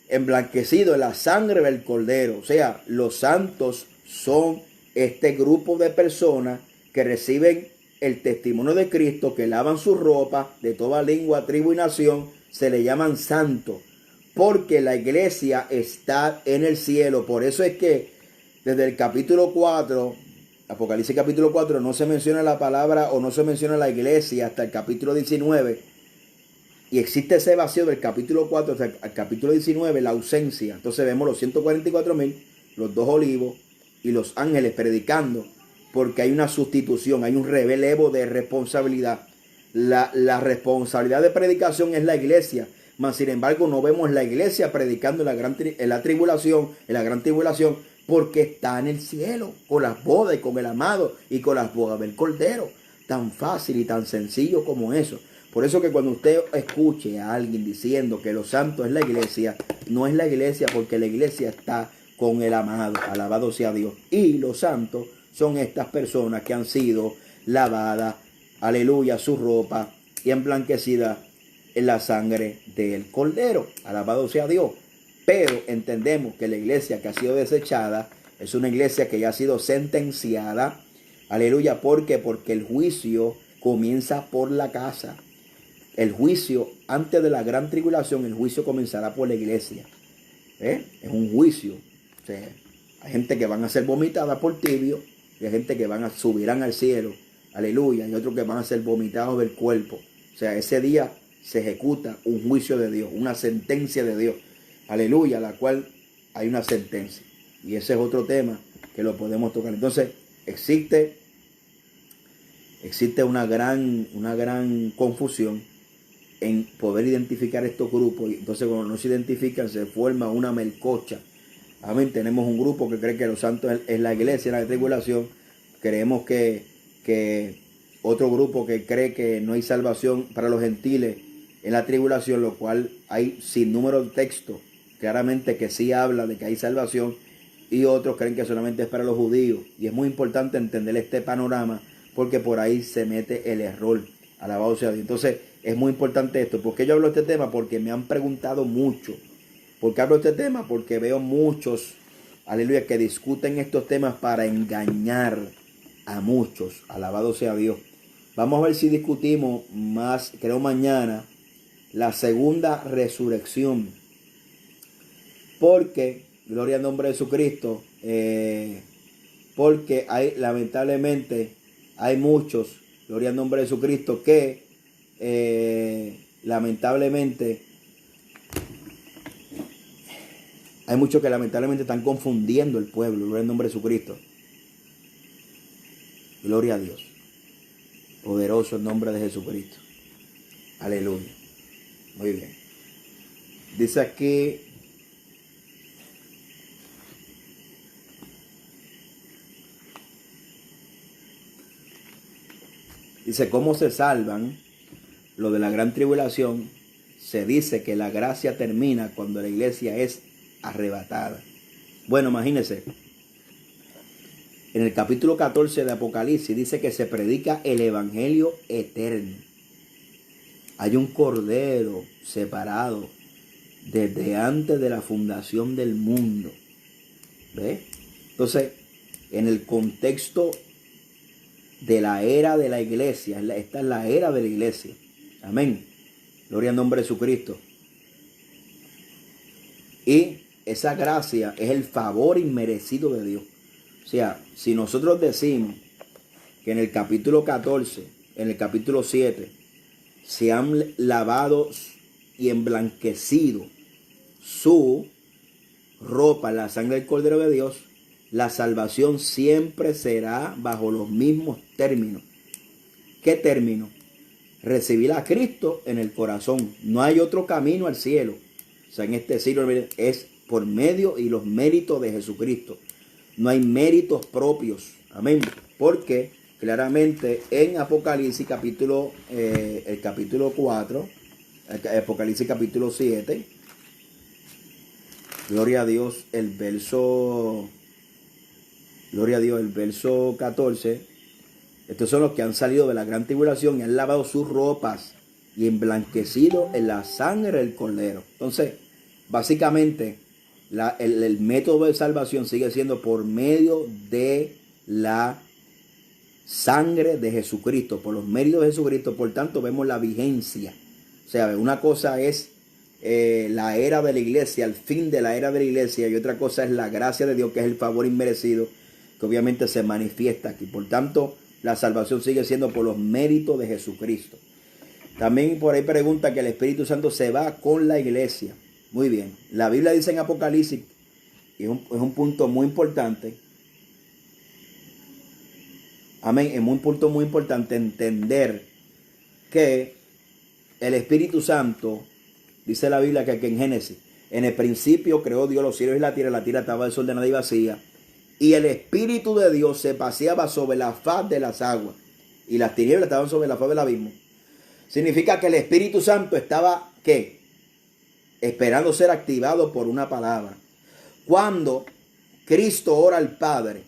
emblanquecido en la sangre del Cordero. O sea, los santos son este grupo de personas que reciben el testimonio de Cristo, que lavan su ropa de toda lengua, tribu y nación, se le llaman santos, porque la iglesia está en el cielo. Por eso es que desde el capítulo 4, Apocalipsis capítulo 4, no se menciona la palabra o no se menciona la iglesia hasta el capítulo 19. Y existe ese vacío del capítulo 4 hasta el capítulo 19, la ausencia. Entonces vemos los 144,000, los 2 olivos y los ángeles predicando, porque hay una sustitución, hay un relevo de responsabilidad. La responsabilidad de predicación es la iglesia, mas sin embargo no vemos la iglesia predicando en la gran tribulación, porque está en el cielo, con las bodas y con el amado y con las bodas del Cordero. Tan fácil y tan sencillo como eso. Por eso que cuando usted escuche a alguien diciendo que los santos es la iglesia, no es la iglesia, porque la iglesia está con el amado, alabado sea Dios. Y los santos son estas personas que han sido lavadas, aleluya, su ropa y emblanquecida en la sangre del Cordero, alabado sea Dios. Pero entendemos que la iglesia que ha sido desechada es una iglesia que ya ha sido sentenciada, aleluya. ¿Por qué? Porque el juicio comienza por la casa. El juicio, antes de la gran tribulación, el juicio comenzará por la iglesia. Es un juicio. O sea, hay gente que van a ser vomitadas por tibio, y hay gente que subirán al cielo, aleluya, y otros que van a ser vomitados del cuerpo. O sea, ese día se ejecuta un juicio de Dios, una sentencia de Dios, aleluya, la cual hay una sentencia. Y ese es otro tema que lo podemos tocar. Entonces, existe existe una gran confusión en poder identificar estos grupos. Y entonces cuando no se identifican se forma una melcocha. Amén. Tenemos un grupo que cree que los santos es la iglesia, la tribulación. Creemos que otro grupo que cree que no hay salvación para los gentiles en la tribulación, lo cual hay sin número de textos claramente que sí habla de que hay salvación, y otros creen que solamente es para los judíos. Y es muy importante entender este panorama porque por ahí se mete el error. Alabado sea Dios. Entonces es muy importante esto. ¿Por qué yo hablo de este tema? Porque me han preguntado mucho. ¿Por qué hablo de este tema? Porque veo muchos, aleluya, que discuten estos temas para engañar a muchos. Alabado sea Dios. Vamos a ver si discutimos más, creo mañana, la segunda resurrección. Porque, gloria al nombre de Jesucristo, porque lamentablemente hay muchos, gloria al nombre de Jesucristo, que lamentablemente están confundiendo el pueblo. Gloria al nombre de Jesucristo. Gloria a Dios. Poderoso el nombre de Jesucristo. Aleluya. Muy bien. Dice aquí, ¿cómo se salvan? Lo de la gran tribulación. Se dice que la gracia termina cuando la iglesia es arrebatada. Bueno, imagínense. En el capítulo 14 de Apocalipsis dice que se predica el evangelio eterno. Hay un cordero separado desde antes de la fundación del mundo. ¿Ve? Entonces, en el contexto de la era de la iglesia, esta es la era de la iglesia. Amén. Gloria al nombre de Jesucristo. Y esa gracia es el favor inmerecido de Dios. O sea, si nosotros decimos que en el capítulo 14, en el capítulo 7, se han lavado y emblanquecido su ropa, la sangre del Cordero de Dios, la salvación siempre será bajo los mismos términos. ¿Qué término? Recibir a Cristo en el corazón. No hay otro camino al cielo. O sea, en este siglo es por medio y los méritos de Jesucristo. No hay méritos propios. Amén. Porque claramente en Apocalipsis el capítulo 4, Apocalipsis capítulo 7, gloria a Dios, el verso 14. Estos son los que han salido de la gran tribulación y han lavado sus ropas y emblanquecido en la sangre del Cordero. Entonces, básicamente, el método de salvación sigue siendo por medio de la sangre de Jesucristo, por los méritos de Jesucristo. Por tanto, vemos la vigencia. O sea, una cosa es la era de la iglesia, el fin de la era de la iglesia, y otra cosa es la gracia de Dios, que es el favor inmerecido, que obviamente se manifiesta aquí. Por tanto, la salvación sigue siendo por los méritos de Jesucristo. También por ahí pregunta que el Espíritu Santo se va con la iglesia. Muy bien. La Biblia dice en Apocalipsis, y es un punto muy importante. Amén. Es un punto muy importante entender que el Espíritu Santo, dice la Biblia que aquí en Génesis, en el principio creó Dios los cielos y la tierra estaba desordenada y vacía, y el Espíritu de Dios se paseaba sobre la faz de las aguas, y las tinieblas estaban sobre la faz del abismo. Significa que el Espíritu Santo estaba, ¿qué? Esperando ser activado por una palabra. Cuando Cristo ora al Padre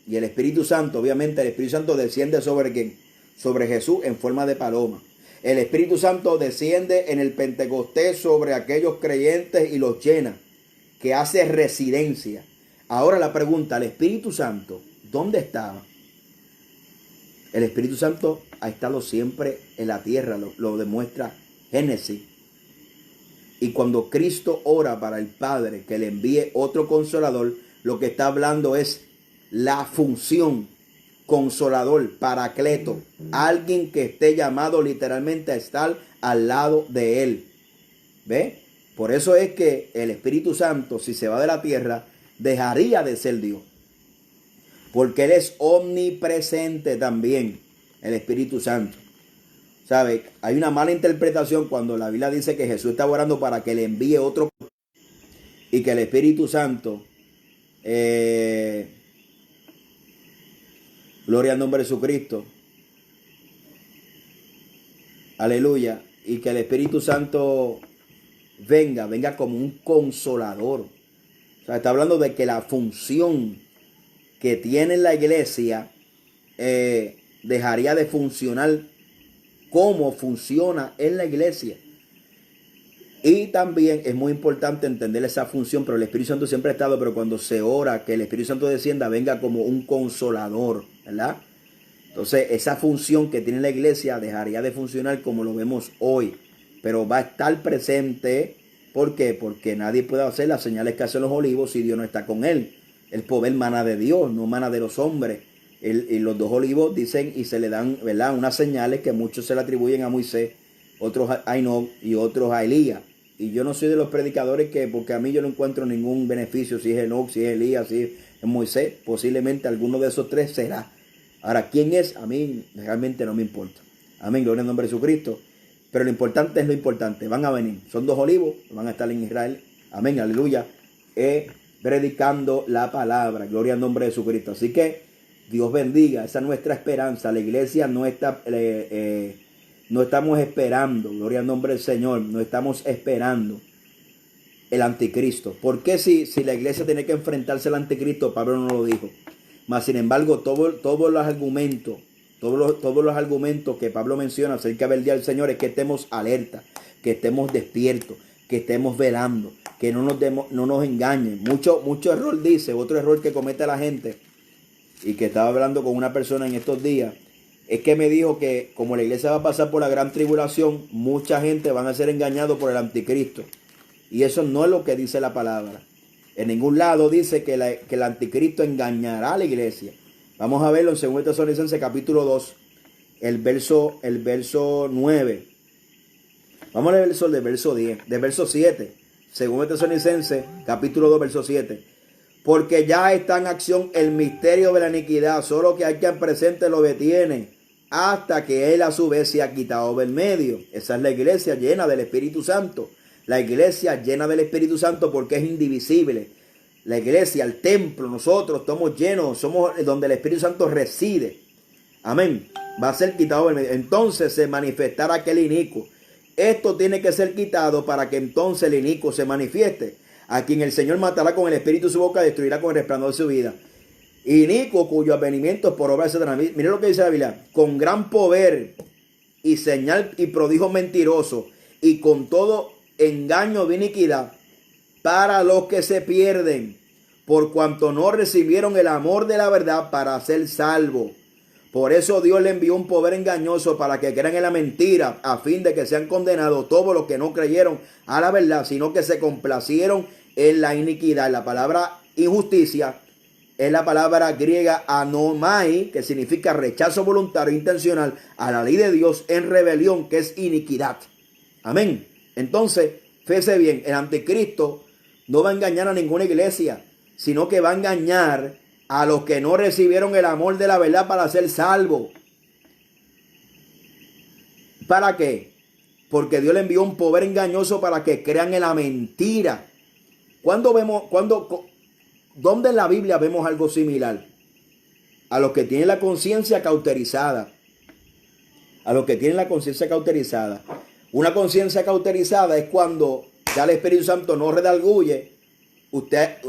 y el Espíritu Santo, obviamente el Espíritu Santo desciende sobre ¿quién? Sobre Jesús en forma de paloma. El Espíritu Santo desciende en el Pentecostés sobre aquellos creyentes y los llena, que hace residencia. Ahora la pregunta, ¿el Espíritu Santo dónde estaba? El Espíritu Santo ha estado siempre en la tierra, lo demuestra Génesis. Y cuando Cristo ora para el Padre que le envíe otro consolador, lo que está hablando es la función consolador, paracleto, alguien que esté llamado literalmente a estar al lado de él. ¿Ve? Por eso es que el Espíritu Santo, si se va de la tierra, dejaría de ser Dios. Porque Él es omnipresente también. el Espíritu Santo. ¿Sabe? Hay una mala interpretación cuando la Biblia dice que Jesús está orando para que le envíe otro y que el Espíritu Santo, gloria al nombre de Jesucristo, aleluya, y que el Espíritu Santo venga como un consolador. O sea, está hablando de que la función que tiene la iglesia dejaría de funcionar como funciona en la iglesia. Y también es muy importante entender esa función, pero el Espíritu Santo siempre ha estado, pero cuando se ora que el Espíritu Santo descienda, venga como un consolador, ¿verdad? Entonces esa función que tiene la iglesia dejaría de funcionar como lo vemos hoy, pero va a estar presente. ¿Por qué? Porque nadie puede hacer las señales que hacen los olivos si Dios no está con él. El poder mana de Dios, no mana de los hombres. Y los dos olivos dicen y se le dan, ¿verdad?, unas señales que muchos se le atribuyen a Moisés, otros a Enoc y otros a Elías. Y yo no soy de los predicadores porque a mí yo no encuentro ningún beneficio si es Enoc, si es Elías, si es Moisés. Posiblemente alguno de esos tres será. Ahora, ¿quién es? A mí realmente no me importa. Amén, gloria al nombre de Jesucristo. Pero lo importante es lo importante. Van a venir. Son dos olivos, van a estar en Israel. Amén, aleluya. Predicando la palabra. Gloria al nombre de Jesucristo. Así que Dios bendiga. Esa es nuestra esperanza. La iglesia no está... no estamos esperando, gloria al nombre del Señor, no estamos esperando el anticristo. ¿Por qué si la iglesia tiene que enfrentarse al anticristo? Pablo no lo dijo. Mas sin embargo, todos los argumentos que Pablo menciona acerca del día del Señor es que estemos alerta, que estemos despiertos, que estemos velando, que no nos engañen. Mucho error dice, otro error que comete la gente, y que estaba hablando con una persona en estos días, es que me dijo que como la iglesia va a pasar por la gran tribulación, mucha gente van a ser engañados por el anticristo. Y eso no es lo que dice la palabra. En ningún lado dice que el anticristo engañará a la iglesia. Vamos a verlo en 2 Tesalonicenses capítulo 2, el verso 9. Vamos a leer del verso 10, del verso 7. 2 Tesalonicenses capítulo 2, verso 7. Porque ya está en acción el misterio de la iniquidad, solo que hay quien presente lo detiene hasta que él a su vez se ha quitado del medio. Esa es la iglesia llena del Espíritu Santo. La iglesia llena del Espíritu Santo porque es indivisible. La iglesia, el templo, nosotros estamos llenos, somos donde el Espíritu Santo reside. Amén. Va a ser quitado del medio. Entonces se manifestará aquel inicuo. Esto tiene que ser quitado para que entonces el inicuo se manifieste. A quien el Señor matará con el espíritu de su boca, destruirá con el resplandor de su vida. Inicuo cuyo advenimiento es por obra de Satanás. Mire lo que dice la Biblia. Con gran poder y señal y prodigio mentiroso y con todo engaño de iniquidad para los que se pierden, por cuanto no recibieron el amor de la verdad para ser salvos. Por eso Dios le envió un poder engañoso para que crean en la mentira, a fin de que sean condenados todos los que no creyeron a la verdad, sino que se complacieron en la iniquidad. La palabra injusticia es la palabra griega anomai, que significa rechazo voluntario e intencional a la ley de Dios en rebelión, que es iniquidad. Amén. Entonces, fíjese bien, el anticristo no va a engañar a ninguna iglesia, sino que va a engañar a los que no recibieron el amor de la verdad para ser salvos. ¿Para qué? Porque Dios le envió un poder engañoso para que crean en la mentira. ¿Dónde en la Biblia vemos algo similar? A los que tienen la conciencia cauterizada. A los que tienen la conciencia cauterizada. Una conciencia cauterizada es cuando ya el Espíritu Santo no redarguye.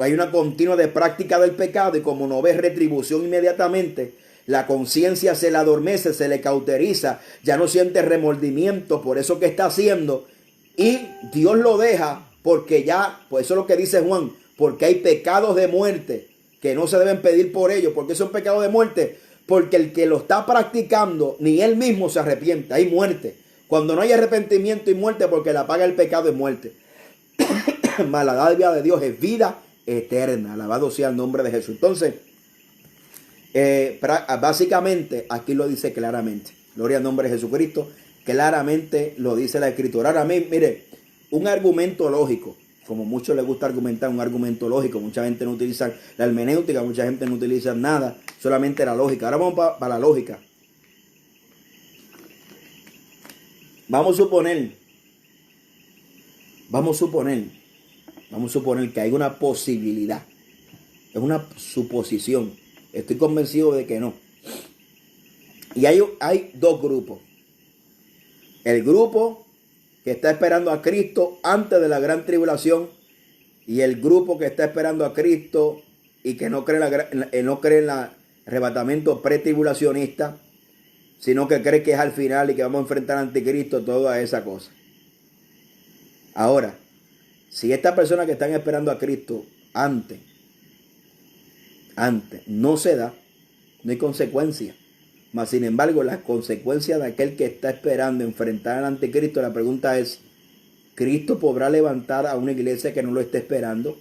Hay una continua de práctica del pecado y como no ve retribución inmediatamente, la conciencia se le adormece, se le cauteriza, ya no siente remordimiento por eso que está haciendo y Dios lo deja porque ya, pues eso es lo que dice Juan, porque hay pecados de muerte que no se deben pedir por ellos. ¿Por qué son pecados de muerte? Porque el que lo está practicando ni él mismo se arrepiente, hay muerte. Cuando no hay arrepentimiento y muerte, porque la paga el pecado es muerte. Mas la dádiva de Dios es vida eterna. Alabado sea el nombre de Jesús. Entonces, básicamente aquí lo dice claramente. Gloria al nombre de Jesucristo. Claramente lo dice la Escritura. Ahora, mire, un argumento lógico. Como muchos les gusta argumentar, un argumento lógico. Mucha gente no utiliza la hermenéutica, mucha gente no utiliza nada, solamente la lógica. Ahora vamos para la lógica. Vamos a suponer que hay una posibilidad. Es una suposición. Estoy convencido de que no. Y hay dos grupos. El grupo que está esperando a Cristo antes de la gran tribulación y el grupo que está esperando a Cristo y que no cree en el arrebatamiento pretribulacionista, sino que cree que es al final y que vamos a enfrentar al anticristo, toda esa cosa. Ahora, si estas personas que están esperando a Cristo antes, no se da, no hay consecuencia. Mas sin embargo, las consecuencias de aquel que está esperando enfrentar al anticristo, la pregunta es, ¿Cristo podrá levantar a una iglesia que no lo esté esperando?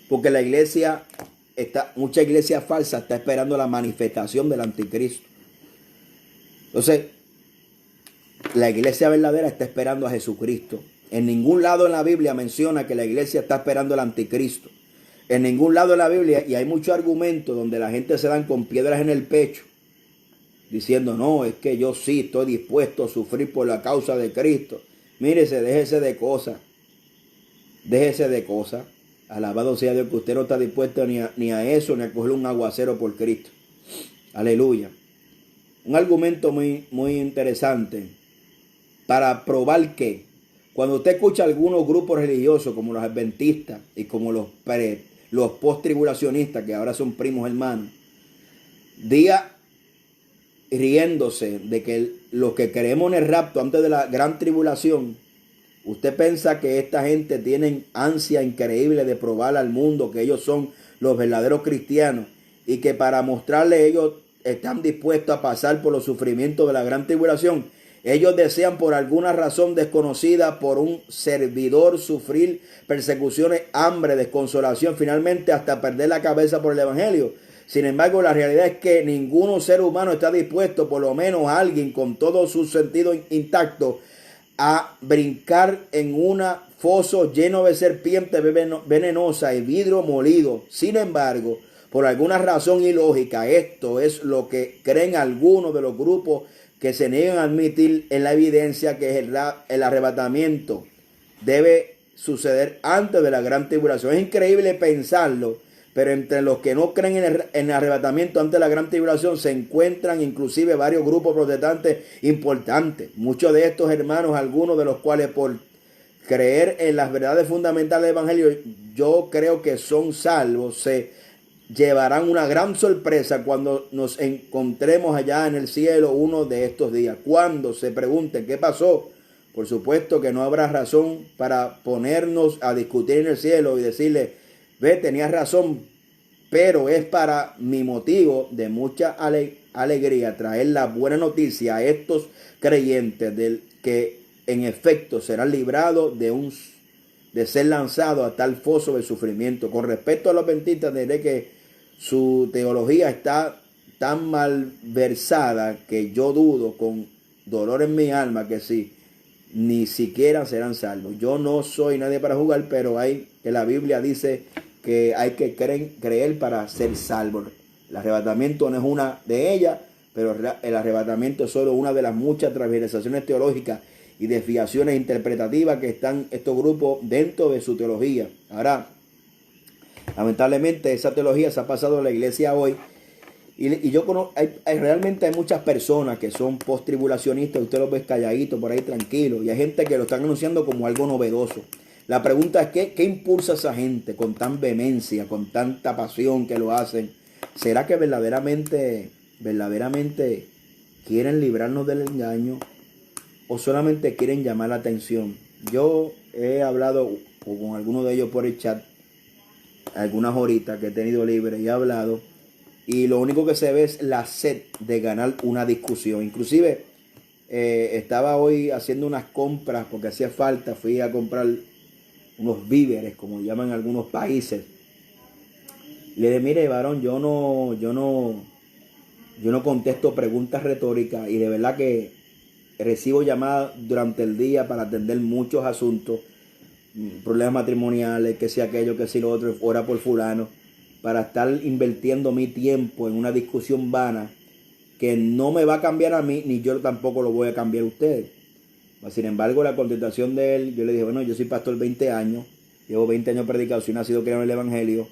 Porque mucha iglesia falsa está esperando la manifestación del anticristo. Entonces, la iglesia verdadera está esperando a Jesucristo. En ningún lado en la Biblia menciona que la iglesia está esperando al anticristo. En ningún lado de la Biblia, y hay muchos argumentos donde la gente se dan con piedras en el pecho, diciendo, no, es que yo sí estoy dispuesto a sufrir por la causa de Cristo. Mírese, déjese de cosas. Alabado sea Dios que usted no está dispuesto ni a eso, ni a coger un aguacero por Cristo. Aleluya. Un argumento muy, muy interesante para probar que cuando usted escucha algunos grupos religiosos como los adventistas y como los post-tribulacionistas, que ahora son primos hermanos, diga riéndose de que los que creemos en el rapto antes de la gran tribulación, usted piensa que esta gente tiene ansia increíble de probar al mundo que ellos son los verdaderos cristianos y que para mostrarle ellos están dispuestos a pasar por los sufrimientos de la gran tribulación. Ellos desean por alguna razón desconocida por un servidor sufrir persecuciones, hambre, desconsolación, finalmente hasta perder la cabeza por el evangelio. Sin embargo, la realidad es que ningún ser humano está dispuesto, por lo menos alguien con todos sus sentidos intactos, a brincar en un foso lleno de serpientes venenosas y vidrio molido. Sin embargo, por alguna razón ilógica, esto es lo que creen algunos de los grupos que se niegan a admitir en la evidencia que el arrebatamiento debe suceder antes de la gran tribulación. Es increíble pensarlo, pero entre los que no creen en el arrebatamiento antes de la gran tribulación se encuentran inclusive varios grupos protestantes importantes. Muchos de estos hermanos, algunos de los cuales por creer en las verdades fundamentales del evangelio, yo creo que son salvos, se llevarán una gran sorpresa cuando nos encontremos allá en el cielo uno de estos días. Cuando se pregunten qué pasó, por supuesto que no habrá razón para ponernos a discutir en el cielo y decirle, ve, tenías razón, pero es para mi motivo de mucha alegría traer la buena noticia a estos creyentes del que en efecto serán librados de ser lanzados a tal foso de sufrimiento. Con respecto a los adventistas, diré que su teología está tan mal versada que yo dudo con dolor en mi alma que sí, ni siquiera serán salvos. Yo no soy nadie para jugar, pero que la Biblia dice que hay que creer para ser salvo. El arrebatamiento no es una de ellas, pero el arrebatamiento es solo una de las muchas transversaciones teológicas y desviaciones interpretativas que están estos grupos dentro de su teología. Ahora, lamentablemente esa teología se ha pasado a la iglesia hoy y yo conozco, realmente hay muchas personas que son post-tribulacionistas, usted los ve calladitos por ahí tranquilos, y hay gente que lo están anunciando como algo novedoso. La pregunta es, ¿qué impulsa a esa gente con tan vehemencia, con tanta pasión que lo hacen? ¿Será que verdaderamente quieren librarnos del engaño o solamente quieren llamar la atención? Yo he hablado con algunos de ellos por el chat, algunas horitas que he tenido libre y he hablado, y lo único que se ve es la sed de ganar una discusión. Inclusive estaba hoy haciendo unas compras porque hacía falta, fui a comprar unos víveres, como llaman en algunos países. Le dije, mire, varón, yo no contesto preguntas retóricas, y de verdad que recibo llamadas durante el día para atender muchos asuntos, problemas matrimoniales, que si aquello, que si lo otro, ora por fulano, para estar invirtiendo mi tiempo en una discusión vana que no me va a cambiar a mí, ni yo tampoco lo voy a cambiar a ustedes. Sin embargo, la contestación de él, yo le dije, bueno, yo soy pastor 20 años, llevo 20 años predicando, soy nacido criado en el Evangelio,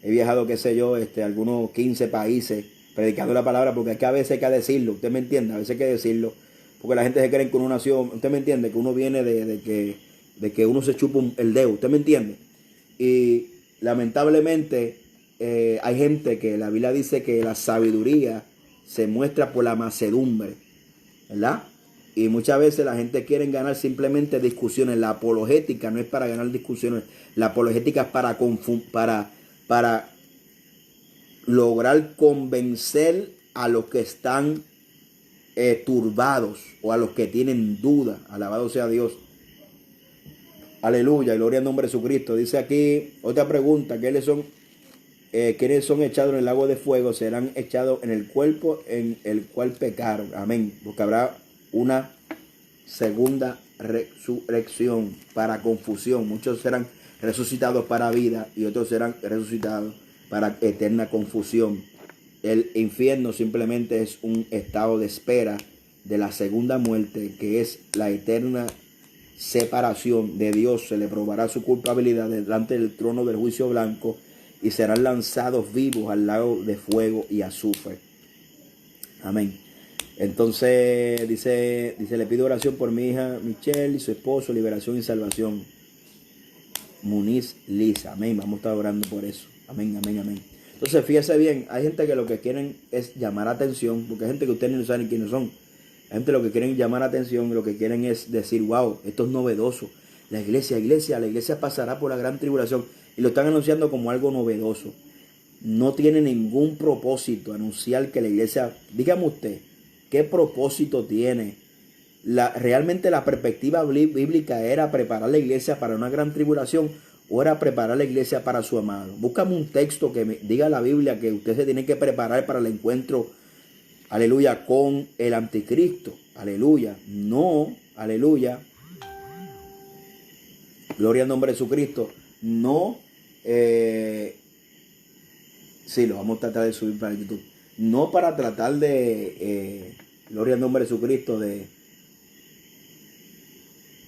he viajado, qué sé yo, algunos 15 países predicando la palabra, porque es que a veces hay que decirlo, usted me entiende, a veces hay que decirlo, porque la gente se cree que uno nació, usted me entiende, que uno viene de que uno se chupa el dedo, usted me entiende. Y lamentablemente hay gente que la Biblia dice que la sabiduría se muestra por la mansedumbre, ¿verdad? Y muchas veces la gente quiere ganar simplemente discusiones. La apologética no es para ganar discusiones. La apologética es para lograr convencer a los que están turbados o a los que tienen duda. Alabado sea Dios. Aleluya, gloria al nombre de Jesucristo. Dice aquí otra pregunta: ¿quiénes son echados en el lago de fuego? Serán echados en el cuerpo en el cual pecaron. Amén. Porque habrá una segunda resurrección para confusión. Muchos serán resucitados para vida y otros serán resucitados para eterna confusión. El infierno simplemente es un estado de espera de la segunda muerte, que es la eterna separación de Dios. Se le probará su culpabilidad delante del trono del juicio blanco y serán lanzados vivos al lago de fuego y azufre. Amén. Entonces dice, le pido oración por mi hija Michelle y su esposo, liberación y salvación. Muniz Lisa. Amén. Vamos a estar orando por eso. Amén, amén, amén. Entonces fíjese bien, hay gente que lo que quieren es llamar atención, porque hay gente que ustedes no saben quiénes son. Hay gente lo que quieren llamar atención, lo que quieren es decir, wow, esto es novedoso. La iglesia pasará por la gran tribulación. Y lo están anunciando como algo novedoso. No tiene ningún propósito anunciar que la iglesia, dígame usted, ¿qué propósito tiene? ¿Realmente la perspectiva bíblica era preparar la iglesia para una gran tribulación o era preparar la iglesia para su amado? Búscame un texto que me diga la Biblia que usted se tiene que preparar para el encuentro, aleluya, con el anticristo. Aleluya. No, aleluya. Gloria al nombre de Jesucristo. No, sí, lo vamos a tratar de subir para YouTube. No para tratar de, gloria al nombre de Jesucristo, de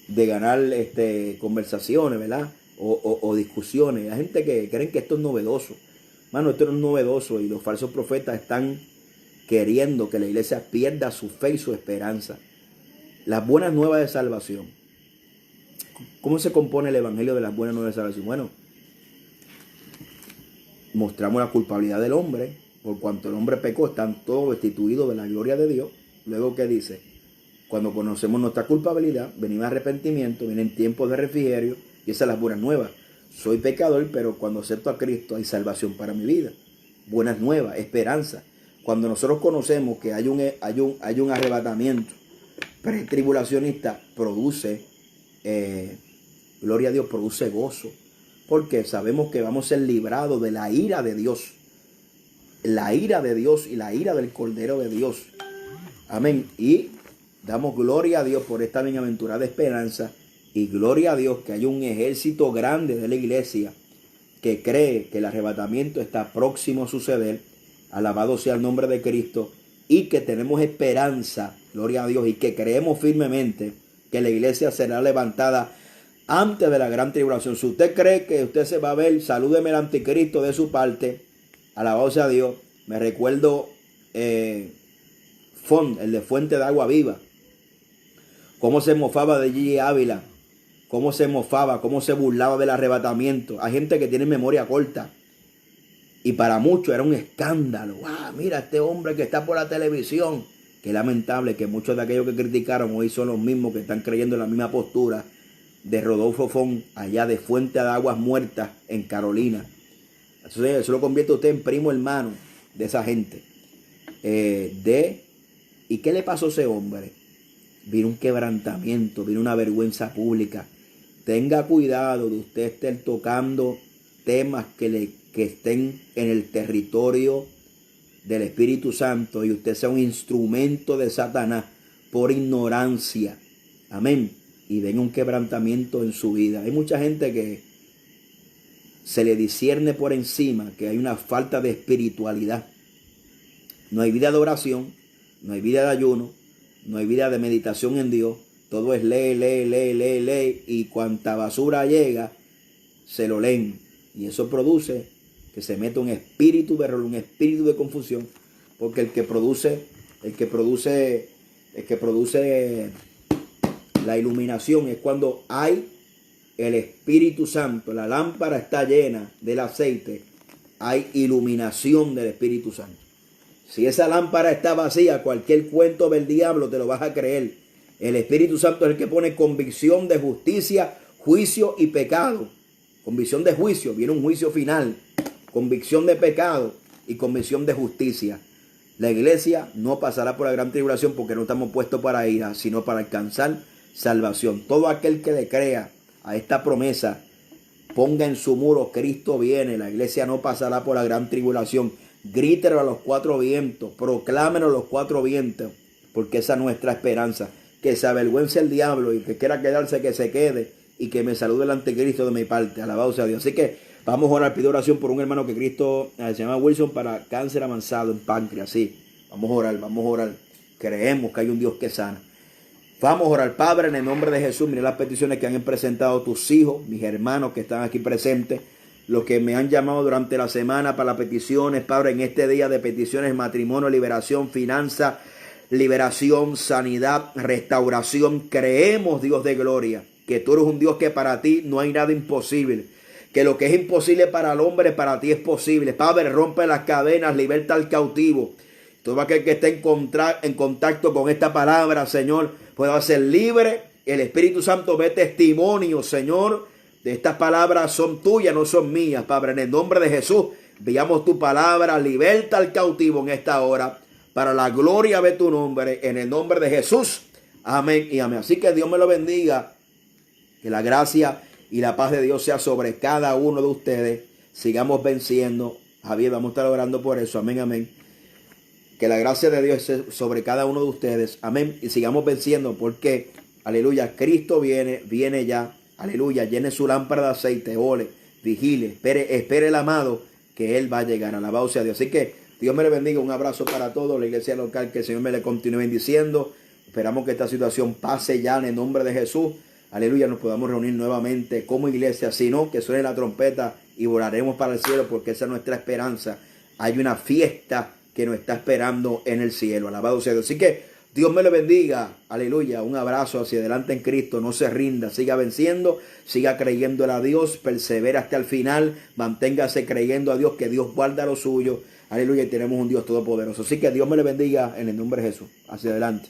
ganar conversaciones, ¿verdad? O discusiones. Hay gente que creen que esto es novedoso. Mano, esto no es novedoso y los falsos profetas están queriendo que la iglesia pierda su fe y su esperanza. Las buenas nuevas de salvación. ¿Cómo se compone el evangelio de las buenas nuevas de salvación? Bueno, mostramos la culpabilidad del hombre. Por cuanto el hombre pecó, están todos destituidos de la gloria de Dios. Luego, ¿qué dice? Cuando conocemos nuestra culpabilidad, venimos a arrepentimiento, vienen tiempos de refrigerio, y esas son las buenas nuevas. Soy pecador, pero cuando acepto a Cristo hay salvación para mi vida. Buenas nuevas, esperanza. Cuando nosotros conocemos que hay un arrebatamiento pretribulacionista, produce, gloria a Dios, produce gozo. Porque sabemos que vamos a ser librados de la ira de Dios. La ira de Dios y la ira del Cordero de Dios. Amén. Y damos gloria a Dios por esta bienaventurada esperanza. Y gloria a Dios que hay un ejército grande de la iglesia que cree que el arrebatamiento está próximo a suceder. Alabado sea el nombre de Cristo. Y que tenemos esperanza, gloria a Dios, y que creemos firmemente que la iglesia será levantada antes de la gran tribulación. Si usted cree que usted se va a ver, salúdeme al anticristo de su parte. Alabado sea Dios. Me recuerdo Fon, el de Fuente de Agua Viva. Cómo se mofaba de Gigi Ávila. Cómo se mofaba, cómo se burlaba del arrebatamiento. Hay gente que tiene memoria corta. Y para muchos era un escándalo. Mira este hombre que está por la televisión. Qué lamentable que muchos de aquellos que criticaron hoy son los mismos que están creyendo en la misma postura de Rodolfo Fon, allá de Fuente de Aguas Muertas en Carolina. Eso lo convierte a usted en primo hermano de esa gente. ¿Y qué le pasó a ese hombre? Vino un quebrantamiento, vino una vergüenza pública. Tenga cuidado de usted estar tocando temas que estén en el territorio del Espíritu Santo y usted sea un instrumento de Satanás por ignorancia. Amén. Y venga un quebrantamiento en su vida. Hay mucha gente que se le discierne por encima que hay una falta de espiritualidad. No hay vida de oración, No hay vida de ayuno, no hay vida de meditación en Dios. Todo es lee. Y cuanta basura llega, se lo leen. Y eso produce que se meta un espíritu de error, un espíritu de confusión. Porque el que produce la iluminación es cuando hay el Espíritu Santo. La lámpara está llena del aceite. Hay iluminación del Espíritu Santo. Si esa lámpara está vacía, cualquier cuento del diablo te lo vas a creer. El Espíritu Santo es el que pone convicción de justicia, juicio y pecado. Convicción de juicio, viene un juicio final. Convicción de pecado y convicción de justicia. La iglesia no pasará por la gran tribulación porque no estamos puestos para ira, sino para alcanzar salvación. Todo aquel que le crea a esta promesa, ponga en su muro: Cristo viene. La iglesia no pasará por la gran tribulación. Grítelo a los cuatro vientos, proclámenlo a los cuatro vientos, porque esa es nuestra esperanza. Que se avergüence el diablo, y que quiera quedarse, que se quede, y que me salude el anticristo de mi parte. Alabado sea Dios. Así que vamos a orar. Pido oración por un hermano que Cristo se llama Wilson, para cáncer avanzado en páncreas. Sí, vamos a orar. Creemos que hay un Dios que sana. Vamos a orar. Padre, en el nombre de Jesús, mira las peticiones que han presentado tus hijos, mis hermanos que están aquí presentes, los que me han llamado durante la semana para las peticiones. Padre, en este día de peticiones: matrimonio, liberación, finanza, liberación, sanidad, restauración. Creemos, Dios de gloria, que tú eres un Dios que para ti no hay nada imposible. Que lo que es imposible para el hombre, para ti es posible. Padre, rompe las cadenas, liberta al cautivo. Todo aquel que esté en contacto con esta palabra, Señor, pueda ser libre. El Espíritu Santo ve testimonio, Señor, de estas palabras son tuyas, no son mías. Padre, en el nombre de Jesús, veamos tu palabra, liberta al cautivo en esta hora, para la gloria de tu nombre, en el nombre de Jesús. Amén y amén. Así que Dios me lo bendiga. Que la gracia y la paz de Dios sea sobre cada uno de ustedes. Sigamos venciendo. Javier, vamos a estar orando por eso. Amén, amén. Que la gracia de Dios sea sobre cada uno de ustedes. Amén. Y sigamos venciendo, porque, aleluya, Cristo viene ya. Aleluya, llene su lámpara de aceite, ole, vigile, espere el amado, que Él va a llegar. Alabado sea Dios. Así que Dios me le bendiga. Un abrazo para todos. La iglesia local, que el Señor me le continúe bendiciendo. Esperamos que esta situación pase ya en el nombre de Jesús. Aleluya, nos podamos reunir nuevamente como iglesia. Si no, que suene la trompeta y volaremos para el cielo, porque esa es nuestra esperanza. Hay una fiesta que nos está esperando en el cielo. Alabado sea Dios. Así que Dios me le bendiga. Aleluya. Un abrazo hacia adelante en Cristo. No se rinda. Siga venciendo. Siga creyéndole a Dios. Persevera hasta el final. Manténgase creyendo a Dios, que Dios guarda lo suyo. Aleluya. Y tenemos un Dios todopoderoso. Así que Dios me le bendiga en el nombre de Jesús. Hacia adelante.